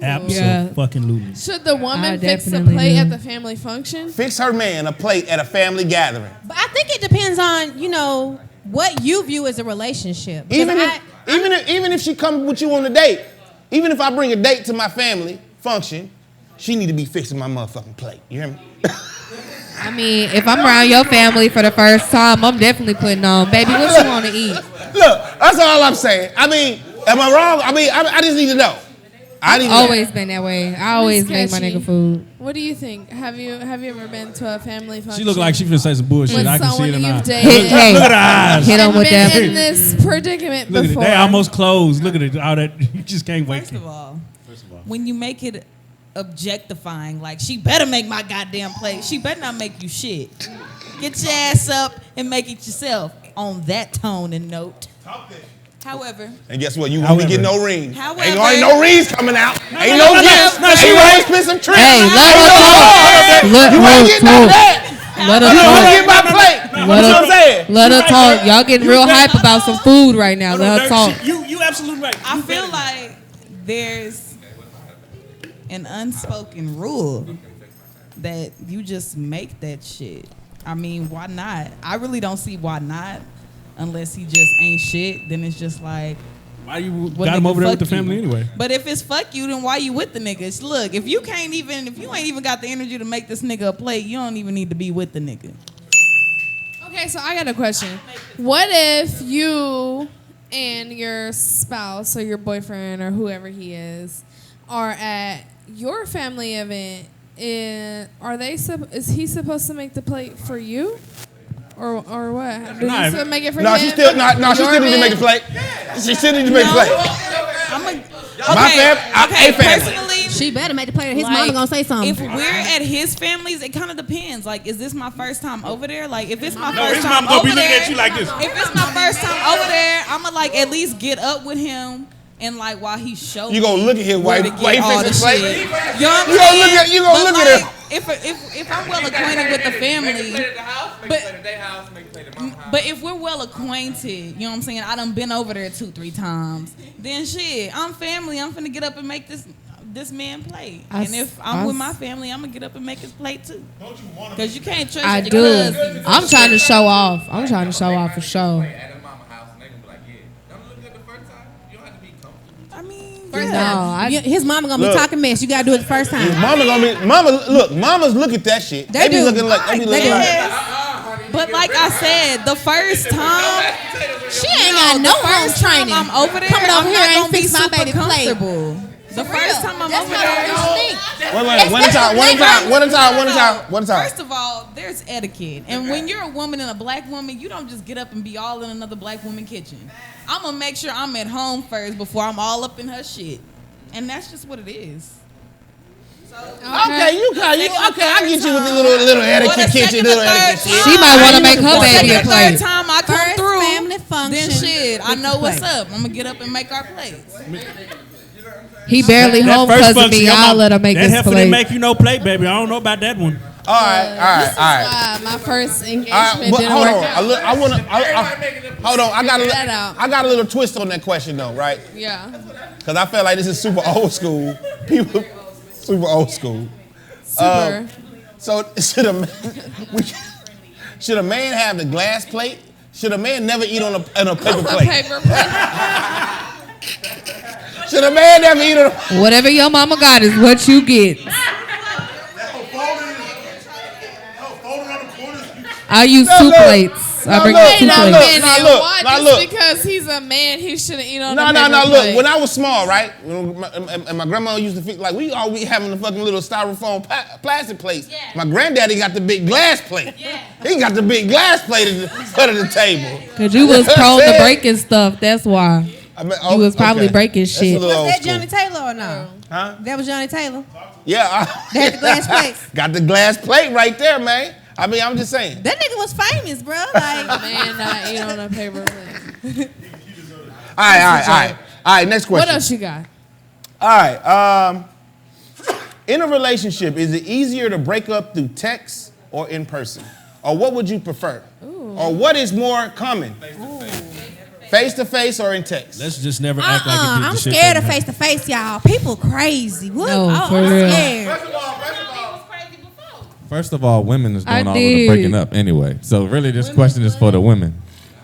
Absolutely. Should the woman fix the definitely plate do. at the family function? Fix her man a plate at a family gathering. But I think it depends on, what you view as a relationship. Even if she comes with you on a date, even if I bring a date to my family function, she need to be fixing my motherfucking plate. You hear me? I mean, if I'm around your family for the first time, I'm definitely putting on, baby, what you want to eat? Look, that's all I'm saying. I mean, am I wrong? I mean, I just need to know. Always been that way. I always make my nigga food. What do you think? Have you ever been to a family function? She look like she finna say some bullshit. With I can see it in her someone eyes. you've dated. Look at her eyes. Hit on with been that. in this predicament Look at it. before. They almost closed. Look at it. All that. You just can't wait. First of all, when you make it objectifying, like, she better make my goddamn plate. She better not make you shit. Get your ass up and make it yourself on that tone and note. However, and guess what? You won't be getting no rings. However, ain't no rings coming out. Ain't no, no gifts. no, she Ain't no right. expensive trips. Hey, let her talk. You ain't getting none of that. Let her You talk. don't get my plate. That's what I'm saying. Let her talk. Y'all getting real hype about some food right now. Let her talk. You absolutely right. I feel like there's an unspoken rule that you just make that shit. I mean, why not? I really don't see why not. Unless he just ain't shit, then it's just like, why you got him over there with the family anyway? But if it's fuck you, then why you with the niggas? Look, if you ain't even got the energy to make this nigga a plate, you don't even need to be with the nigga. Okay, so I got a question. What if you and your spouse or your boyfriend or whoever he is are at your family event? Is he supposed to make the plate for you? Or what? Do you still make it for him? She still need to make a plate. She still need to make a plate. Personally, she better make the plate. His mama gonna say something. If we're at his families, it kind of depends. Like, is this my first time over there? Like, if it's my first time over there, his mama gonna be looking at you like this. If it's my first time over there, I'ma like at least get up with him. And like while he showed you gonna look at his wife while he fixing the plate. You gonna look at her. If I'm well acquainted with the family, but if we're well acquainted, you know what I'm saying? I done been over there 2-3 times. Then shit, I'm family. I'm finna get up and make this man plate. And if I'm with my family, I'm gonna get up and make his plate too. Because you can't trust I your do. cousins. I'm trying to show off. I'm trying to show off for sure. His mama gonna be talking mess. You gotta do it the first time. Mamas look at that shit. They be looking like. But like I said, the first time she ain't got no home training. I'm over there. Coming over here ain't fix my super baby plate. comfortable. The first time I'm over there. One time. First of all, there's etiquette. And when you're a woman and a black woman, you don't just get up and be all in another black woman kitchen. I'm going to make sure I'm at home first before I'm all up in her shit. And that's just what it is. Okay, I get you with the little etiquette kitchen, little etiquette shit. She might want to make her baby a plate. Third time I come through, family function, then shit, I know what's up. I'm going to get up and make our plates. He barely home because of me. I'll let her make his plate. That make you no plate, baby. I don't know about that one. All right. My first engagement didn't work out. Hold on. I got a little twist on that question though, right? Yeah. Because I feel like this is super old school. People, super old school. Super. So should a man have the glass plate? Should a man never eat on a paper plate? Paper plate. Should a man never eat on a... Whatever your mama got is what you get. I use soup plates. plates. I bring up 2 plates. Just because he's a man, he shouldn't eat on the paper plate. Look, when I was small, right, and my grandma used to feed, like, we all be having the fucking little styrofoam plastic plates. Yeah. My granddaddy got the big glass plate. Yeah. He got the big glass plate at the foot of the table. Because you was prone to breaking stuff, that's why. You was probably breaking shit. Was that Johnny Taylor or no? Huh? That was Johnny Taylor? Yeah. They had the glass plates. Got the glass plate right there, man. I mean, I'm just saying. That nigga was famous, bro. Like, man, not eat on a paper plate. All right, next question. What else you got? All right. In a relationship, is it easier to break up through text or in person? Or what would you prefer? Ooh. Or what is more common? Face to face or in text? Let's just never act like it did. I'm scared of face to face, y'all. People crazy. What? No, I'm scared. First of all, women is doing all of the breaking up anyway. So really, this question is for the women.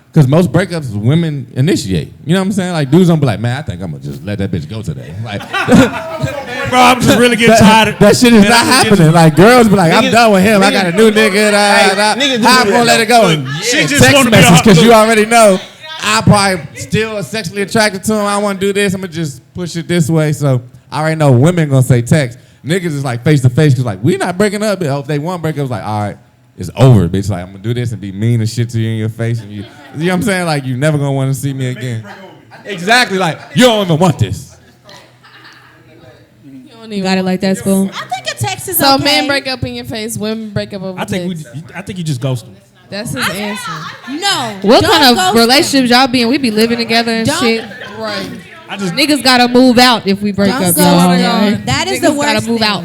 Because most breakups, women initiate. You know what I'm saying? Like, dudes don't be like, man, I think I'm going to just let that bitch go today. Like, bro, I'm just really getting tired. That shit is not happening. Like, girls be like, I'm done with him. I got a new nigga. How I'm going to let it go? And she just text want to message, because you already know I'm probably still sexually attracted to him. I want to do this. I'm going to just push it this way. So I already know women going to say text. Niggas is like face to face because like, we not breaking up. If they want to break up, it's like, all right, it's over, bitch. Like, I'm going to do this and be mean and shit to you in your face. And you know what I'm saying? Like, you never going to want to see me again. Exactly. Like, you don't even want this. You don't even got it like that, Spoon. I think a text is so okay. men break up in your face, women break up over I think you just ghost them. That's his answer. No. What kind of relationships y'all be in? We be living together and shit. Right. Niggas gotta move out if we break up, y'all. That is the worst gotta move thing. out.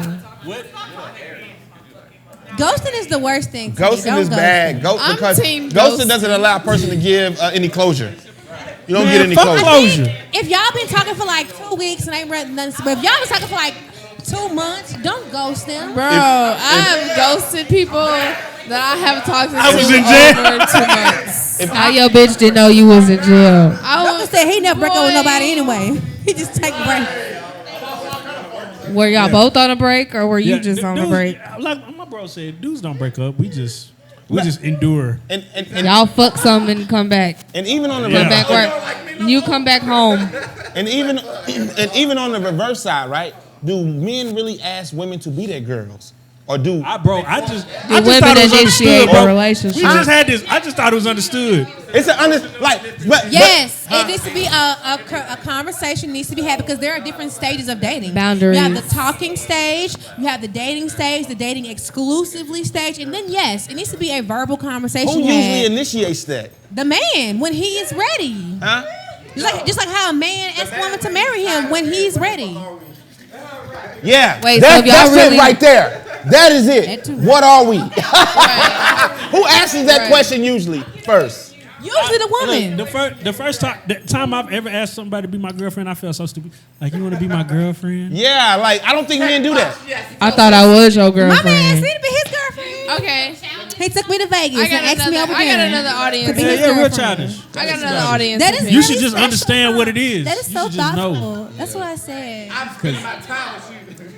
Ghosting is the worst thing. Ghosting is bad. Because ghosting doesn't allow a person to give any closure. You don't get any closure. If y'all been talking for like 2 weeks and ain't read nothing, but if y'all been talking for like 2 months, don't ghost them. Bro, I have ghosted people that I haven't talked to I was in jail. over 2 months. How your bitch didn't know you was in jail? I said he never break up with nobody anyway. He just take a break. Were y'all both on a break or were you just on a break? Like my bro said, dudes don't break up. We just endure. And y'all fuck some and come back. And even on the come back work. You come back home. And even on the reverse side, right? Do men really ask women to be their girls? Or do I just women thought it was initiate understood, bro. the relationship? We just had this. I just thought it was understood. It's Yes, it needs to be a conversation needs to be had because there are different stages of dating. Boundaries. You have the talking stage, you have the dating stage, the dating exclusively stage, and then yes, it needs to be a verbal conversation. Who usually initiates that? The man when he is ready. Huh? Just like how a man asks a woman to marry him when he's ready. Yeah. Wait, that's so y'all really it right there. That is it. What are we? Who answers that question usually first? Usually the woman. The first time I've ever asked somebody to be my girlfriend, I felt so stupid. Like, you want to be my girlfriend? Yeah, like I don't think men do that. I thought I was your girlfriend. My man asked me to be his girlfriend. Okay. He took me to Vegas and asked me over I got dinner. another audience. Yeah, real childish. I got another audience. That is You really should just understand what it is. That is so you should just thoughtful. know. That's what I said.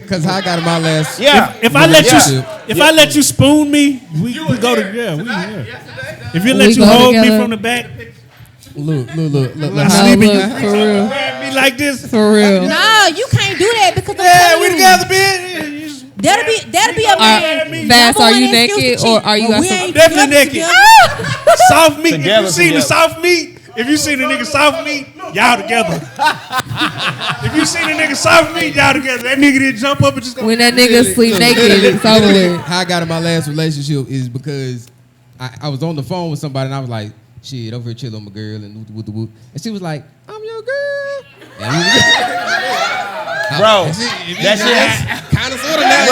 Because I got my last. Yeah. If I let you spoon me, we go to If you let you hold me from the back. Look. For real. Grab me like this. For real. No, you can't do that because we together, bitch. That'll be a man. Bass, are you naked or are you? Definitely naked. Soft meat. If you seen the soft meat, if you seen the nigga soft meat, y'all together. If you seen the nigga soft meat, y'all together. That nigga didn't jump up and just go. When that nigga sleep naked, it's over with. How I got in my last relationship is because I was on the phone with somebody and I was like, shit, over here chilling with my girl and whoop. And she was like, I'm your girl. Bro, that shit kind of sort of now.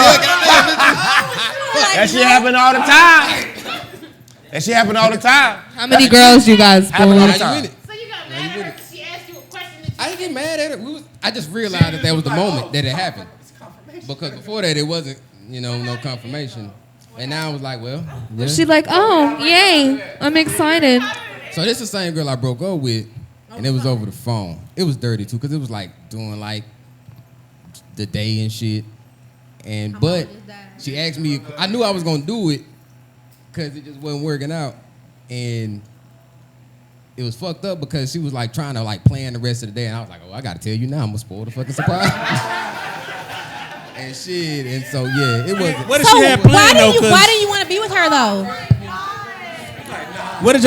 That shit happen all the time. That shit happen all the time. How many girls you guys happen all the spoon? time? So you got mad at her 'cause she asked you a question. I didn't get mad at it. I just realized that was the moment that it happened. Because before that, it wasn't, no confirmation. And now I was like, well. Yeah. She like, oh, yay, I'm excited. So this is the same girl I broke up with, and it was over the phone. It was dirty, too, because it was like doing like the day and shit. But she asked me, I knew I was going to do it because it just wasn't working out. and it was fucked up because she was like trying to like plan the rest of the day, and I was like, oh, I gotta tell you now, I'm gonna spoil the fucking surprise. And shit, and so yeah, it was. What did she have planned though? Why didn't you want to be with her though? What did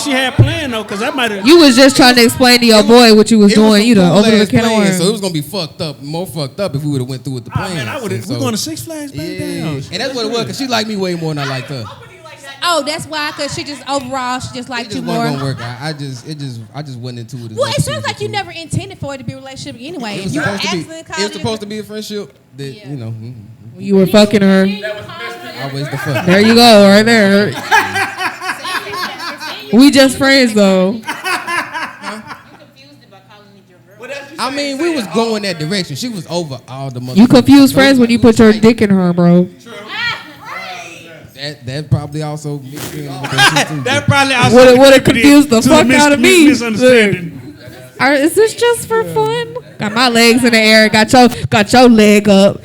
she have planned though? Because that might have. You was just trying to explain to your boy what you was doing. You done opened the can of worms. So it was gonna be fucked up, more fucked up if we would have went through with the plan. Man, I would have. We're going to Six Flags, baby. Yeah, and that's what it was. Cause she liked me way more than I liked her. Oh, that's why. Cause she just liked you more. It wasn't gonna work. I just went into it. Well, it sounds like you never intended for it to be a relationship anyway. It was supposed to be a friendship. That you know. You were fucking her. Always the fuck. There you go, right there. We just friends though. I mean, we was going that direction. She was over all the mother. You confuse friends when you put your dick in her, bro. That probably also mixed in with that shit too. That probably also would have confused the fuck out of me. Misunderstanding. Is this just for fun? Got my legs in the air. Got your leg up.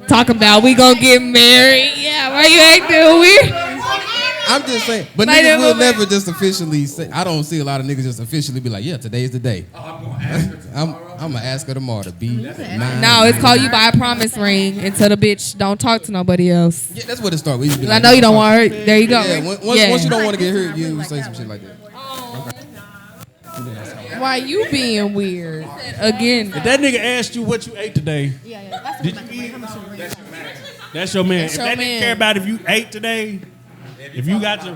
Talking about we gonna get married. Yeah, why you acting weird? I'm just saying, but niggas will never just officially say. I don't see a lot of niggas just officially be like, yeah, today's the day. I'm gonna ask her tomorrow to be mine. No, it's called you buy a promise ring and tell the bitch don't talk to nobody else. Yeah, that's what it starts with. I know you don't want her. There you go. Yeah, once you don't want to get hurt, you say some shit like that. Why you being weird? Again. If that nigga asked you what you ate today, did you eat? That's your man. If that nigga care about if you ate today, if you got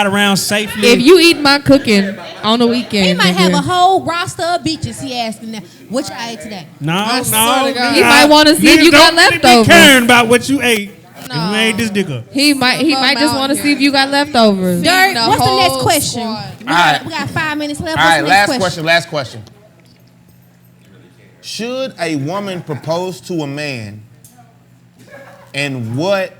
around safely. If you eat my cooking on the weekend, he might have a whole roster of bitches. He asking them, what you ate today? No. He might want to see if you got leftovers. Be caring about what you ate. If you ate this dick up. He might just want to see if you got leftovers. Dirk, what's the next question? We got 5 minutes left. All right, last question. Should a woman propose to a man, and what?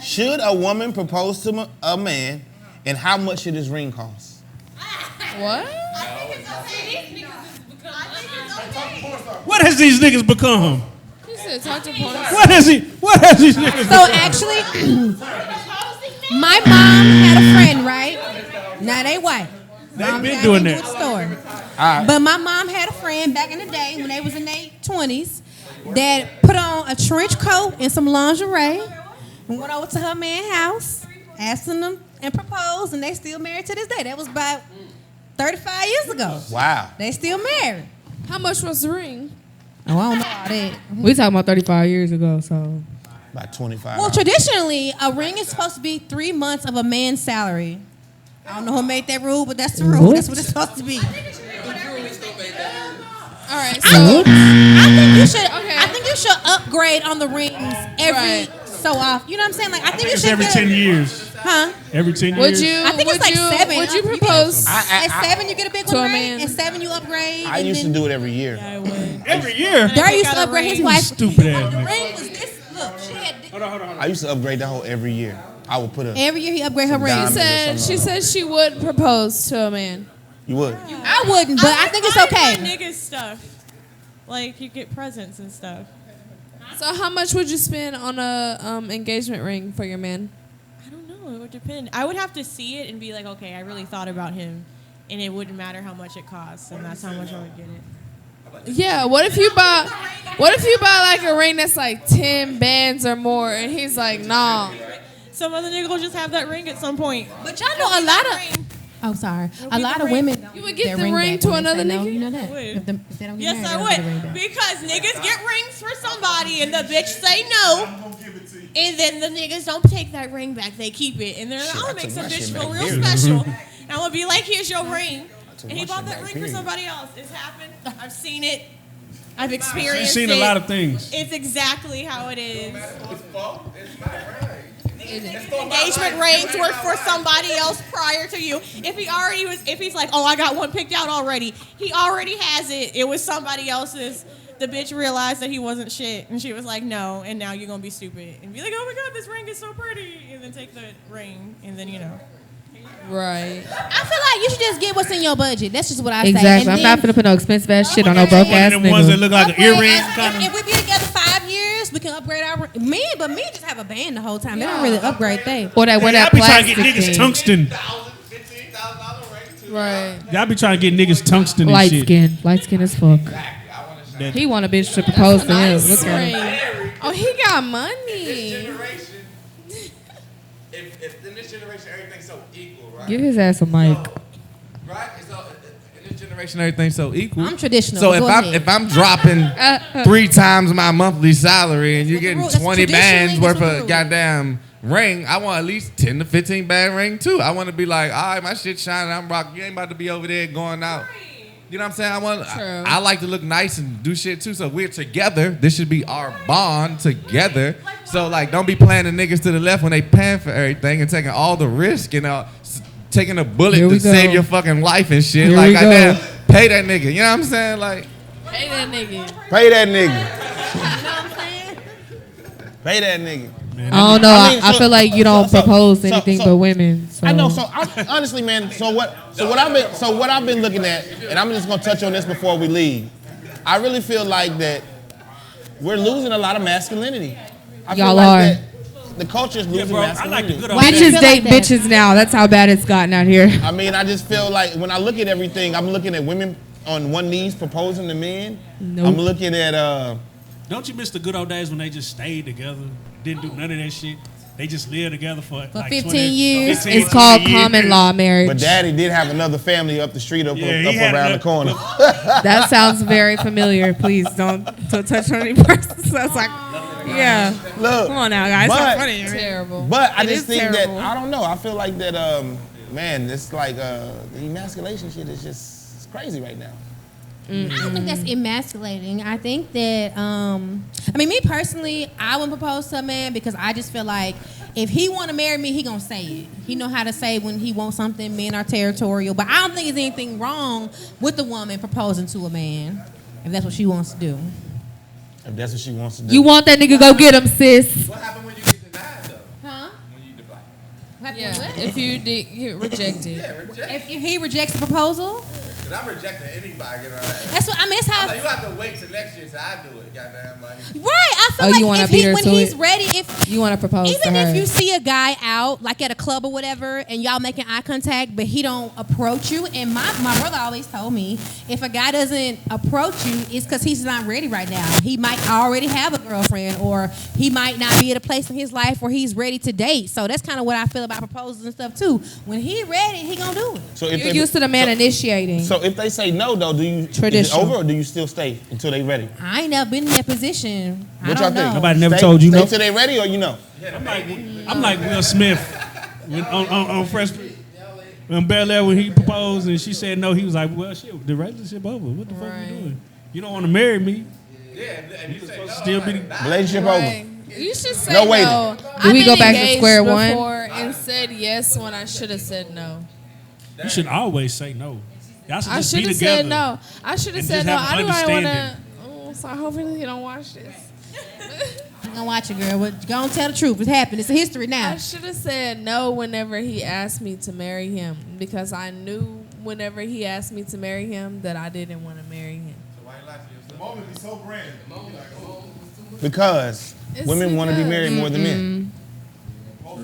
Should a woman propose to a man, and how much should his ring cost? What? What has these niggas become? He said talk to porn. What has these niggas So become? actually, my mom had a friend, right? Now they white. They've been doing that. Story. Right. But my mom had a friend back in the day when they was in their 20s that put on a trench coat and some lingerie and went over to her man's house, asked him and proposed, and they still married to this day. That was about 35 years ago. Wow. They still married. How much was the ring? Oh, I don't know all that. We talking about 35 years ago, so. About 25. Well, traditionally, a ring is supposed to be 3 months of a man's salary. I don't know who made that rule, but that's the rule. What? That's what it's supposed to be. All right, I think you should upgrade on the rings every so often. You know what I'm saying? Like I think you It's should every 10 years. Huh? Every 10 Would years. you? I think it's like 7. Would you propose? At 7 you get a big to a one, man? right? At 7 you upgrade. I used to do it every year. Every year? Dar used to upgrade his wife. Stupid ass The nigga. ring was this. Look, she had. Hold on. I used to upgrade the whole every year. I would put Every year he upgrade her ring. She said she would propose to a man. You would. I wouldn't, but I think it's okay. Niggas stuff. Like you get presents and stuff. So how much would you spend on a engagement ring for your man? I don't know. It would depend. I would have to see it and be like, okay, I really thought about him, and it wouldn't matter how much it costs, and that's how much I would get it. Yeah. What if you buy like a ring that's like 10 bands or more, and he's like, nah. Some other nigga will just have that ring at some point. But y'all know a lot of. Oh, sorry. A lot of women. You would get the ring to another nigga? You know that. If they don't get Yes, married, I they don't get the ring would. back. Because niggas get rings for somebody and the bitch say no. And then the niggas don't take that ring back. They keep it. And they're like, I'm going to make some bitch feel real special. And I'm going to be like, here's your ring. And he bought that ring for somebody else. It's happened. I've seen it. I've experienced it. She's seen a lot of things. It's exactly how it is. Engagement rings were for somebody else prior to you. If he's like, oh, I got one picked out already, he already has it. It was somebody else's. The bitch realized that he wasn't shit, and she was like, no, and now you're gonna be stupid and be like, oh my god, this ring is so pretty, and then take the ring, and then Right. I feel like you should just get what's in your budget. That's just what I say. Exactly. And I'm not then gonna put no expensive ass shit on no broke ass Them ones that nigga. look like an upgrade earring. as- If we be together 5 years, we can upgrade our men. But men just have a band the whole time. They don't really upgrade things. Or that wear Y'all that be trying to plastic get niggas thing. tungsten. Right. Y'all be trying to get niggas tungsten and Light shit. skin as fuck. He want a bitch to propose to him. Look at him. Oh, he got money. If in this generation everything's so equal, right? Give his ass a mic. Right? So in this generation everything's so equal. I'm traditional. So Go ahead. if I'm dropping 3 times my monthly salary and you're getting That's 20 bands traditionally, worth that's what the of rule. goddamn ring, I want at least 10 to 15 band ring too. I want to be like, all right, my shit shining, I'm rocking. You ain't about to be over there going out. You know what I'm saying? I like to look nice and do shit too. So if we're together, this should be our bond together. So like, don't be playing the niggas to the left when they paying for everything and taking all the risk and taking a bullet Here to we go. save your fucking life and shit. Here Like, we go. goddamn, pay that nigga. You know what I'm saying? Like, Pay that nigga. Pay that nigga. Pay that nigga. I don't know. I mean, I so- feel like you don't so- propose to so- anything so- but women. So. I know. So honestly, man. So what I've been looking at, and I'm just gonna touch on this before we leave. I really feel like that we're losing a lot of masculinity. I feel Y'all like are. that the culture is losing masculinity. Bitches date bitches now. That's how bad it's gotten out here. I mean, I just feel like when I look at everything, I'm looking at women on one knees proposing to men. Nope. I'm looking at Don't you miss the good old days when they just stayed together, didn't do none of that shit? They just lived together for like 15 years. 15, It's called 20 years. common law marriage. But Daddy did have another family up the street, up around the corner. That sounds very familiar. Please don't touch on any persons. That's like, yeah. Look, come on now, guys. It's not funny. Terrible. But I It just is think terrible. that I don't know. I feel like that man, it's like the emasculation shit is just it's crazy right now. I don't think that's emasculating. I think that, I mean, me personally, I wouldn't propose to a man because I just feel like if he want to marry me, he gonna say it. He know how to say when he wants something. Men are territorial, but I don't think there's anything wrong with a woman proposing to a man if that's what she wants to do. If that's what she wants to do. You want that nigga, go get him, sis. what happened when you get denied though? Huh? When you deny? Yeah. If you did get rejected. If he rejects the proposal, Cause I'm rejecting anybody. You know that. that's what I mean. It's how. Like, you have to wait till next year till I do it. Goddamn, like. Right, I feel Oh, you like wanna if beat her when to he's it? ready, if You want to propose to even her. if you see a guy out, like at a club or whatever, and y'all making eye contact, but he don't approach you, and my brother always told me, if a guy doesn't approach you, it's because he's not ready right now. He might already have a girlfriend, or he might not be at a place in his life where he's ready to date. So that's kind of what I feel about proposals and stuff too. When he ready, he gonna do it. So if You're they- used to the man initiating. So if they say no though, do you is it Traditional. over or do you still stay until they ready? I ain't never been in that position. I What don't y'all know. think? Nobody never Stay- told you stay no? till they ready or you know? I'm like Will Smith when, on Fresh when Bel Air when he proposed and she said no. He was like, well, shit, the relationship over. What the fuck you doing? You don't want to marry me. Yeah, and you say no. Still be. Relationship Right. over. You should say No no. waiting. Do we I've go been back to engaged square one? before and said yes when I should have said no. You should always say no. Y'all should I just should be have together. said no. I should have and said just no. have I do not want to. understanding. Oh, so hopefully you don't watch this. I'm gonna watch it, girl. Go on, tell the truth. It happened. It's a history now. I should have said no whenever he asked me to marry him because I knew whenever he asked me to marry him that I didn't want to marry him. The moment be so grand. Because It's women want to be because- married more than men.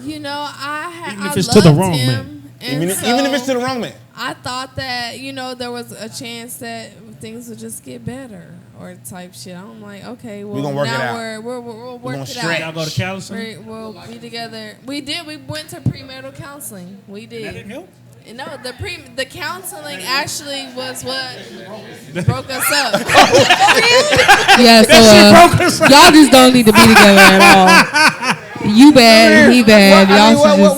You know, Even I if it's to the loved wrong him, man. and Even if it's to the so wrong man. I thought that, you know, there was a chance that things would just get better or type shit. I'm like, okay, well, gonna work it now out. we'll gonna work it stretch. Y'all out. go to counseling. We'll be together. We did. We went to premarital counseling. We That didn't did. help. No, the counseling actually was what broke us up. Yeah, so y'all just don't need to be together at all. You bad, he bad. I mean, Y'all should just.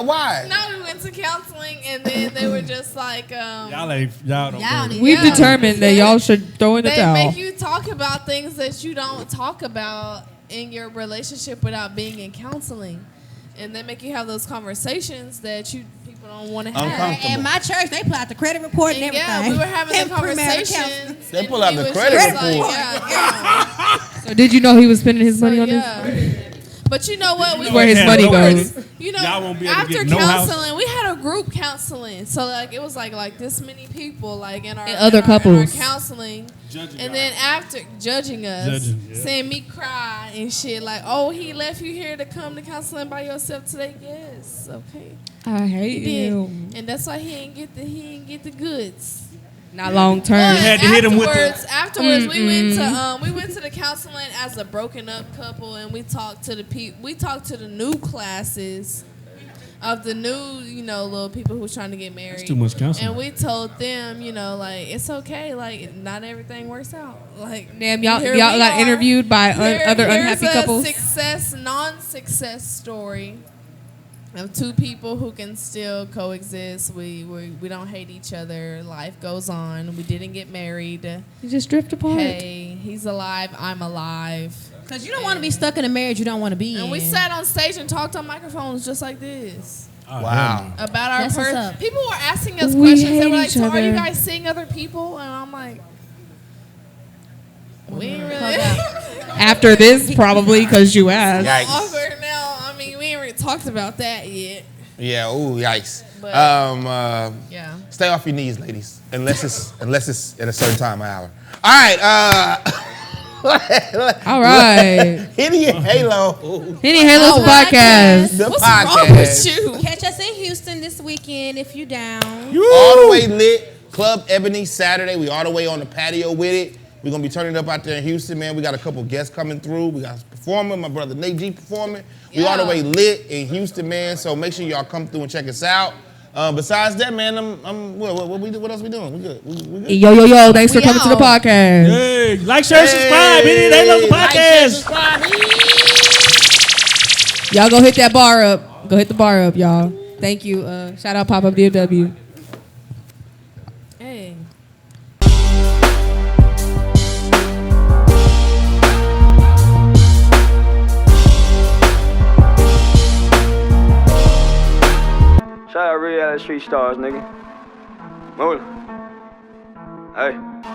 why? No, we went to counseling and then they were just like, Y'all don't. Y'all need- We've Yeah. determined that y'all should throw in the they towel. make you talk about things that you don't talk about in your relationship without being in counseling, and they make you have those conversations that people don't want to have. Uncomfortable. At my church, they pull out the credit report and And everything. yeah, we were having And the premarital conversations. counseling. They and pull out he the was credit just like, report. yeah. So did you know he was spending his money on this? Yeah. But you know what? We Where his Yeah, money no goes. worries. You know, Y'all won't be able to after get no house. counseling, we had a group counseling. So like it was like this many people like in our And other in our couples. counseling. Judging And y'all. then after judging us, yeah. seeing me cry and shit, like, oh, he left you here to come to counseling by yourself today. Yes, okay. I hate He did, you. and that's why he ain't get the goods. Not long term. But had to hit him with the- afterwards, we went to the counseling as a broken up couple, and we talked to the new classes of the new, little people who's trying to get married. That's too much counseling. And we told them, like, it's okay, like not everything works out. Like, Damn, y'all here got we are. interviewed by other Here's unhappy a couples. non-success story of two people who can still coexist. We don't hate each other. Life goes on. We didn't get married. You just drift apart. Hey, he's alive. I'm alive. Because you don't want to be stuck in a marriage you don't want to be in. And we sat on stage and talked on microphones just like this. Wow. About our That's what's person. up. People were asking us We questions. They hate were like, each so are you other. guys seeing other people? And I'm like, we ain't really After this, probably because you asked. Yikes. awkward now. I mean, we ain't really talked about that yet. Yeah. Ooh, yikes. But, yeah. Stay off your knees, ladies, unless it's at a certain time of hour. All right. All right. Henny and Halo. Henny Halo's podcast. The What's podcast. wrong with you? Catch us in Houston this weekend if you down. All the way lit. Club Ebony Saturday. We all the way on the patio with it. We're going to be turning it up out there in Houston, man. We got a couple guests coming through. We got a performer, my brother Nate G performing. We all the way lit in Houston, man. So make sure y'all come through and check us out. Besides that, man, what else we doing? We good. We good. Yo. Thanks for coming to the podcast. Hey, like, share, subscribe. They love the podcast. Y'all go hit that bar up. Go hit the bar up, y'all. Thank you. Shout out Pop Up DFW. Hey. Shout out Reallyfe Street Stars, nigga. Move. Hey.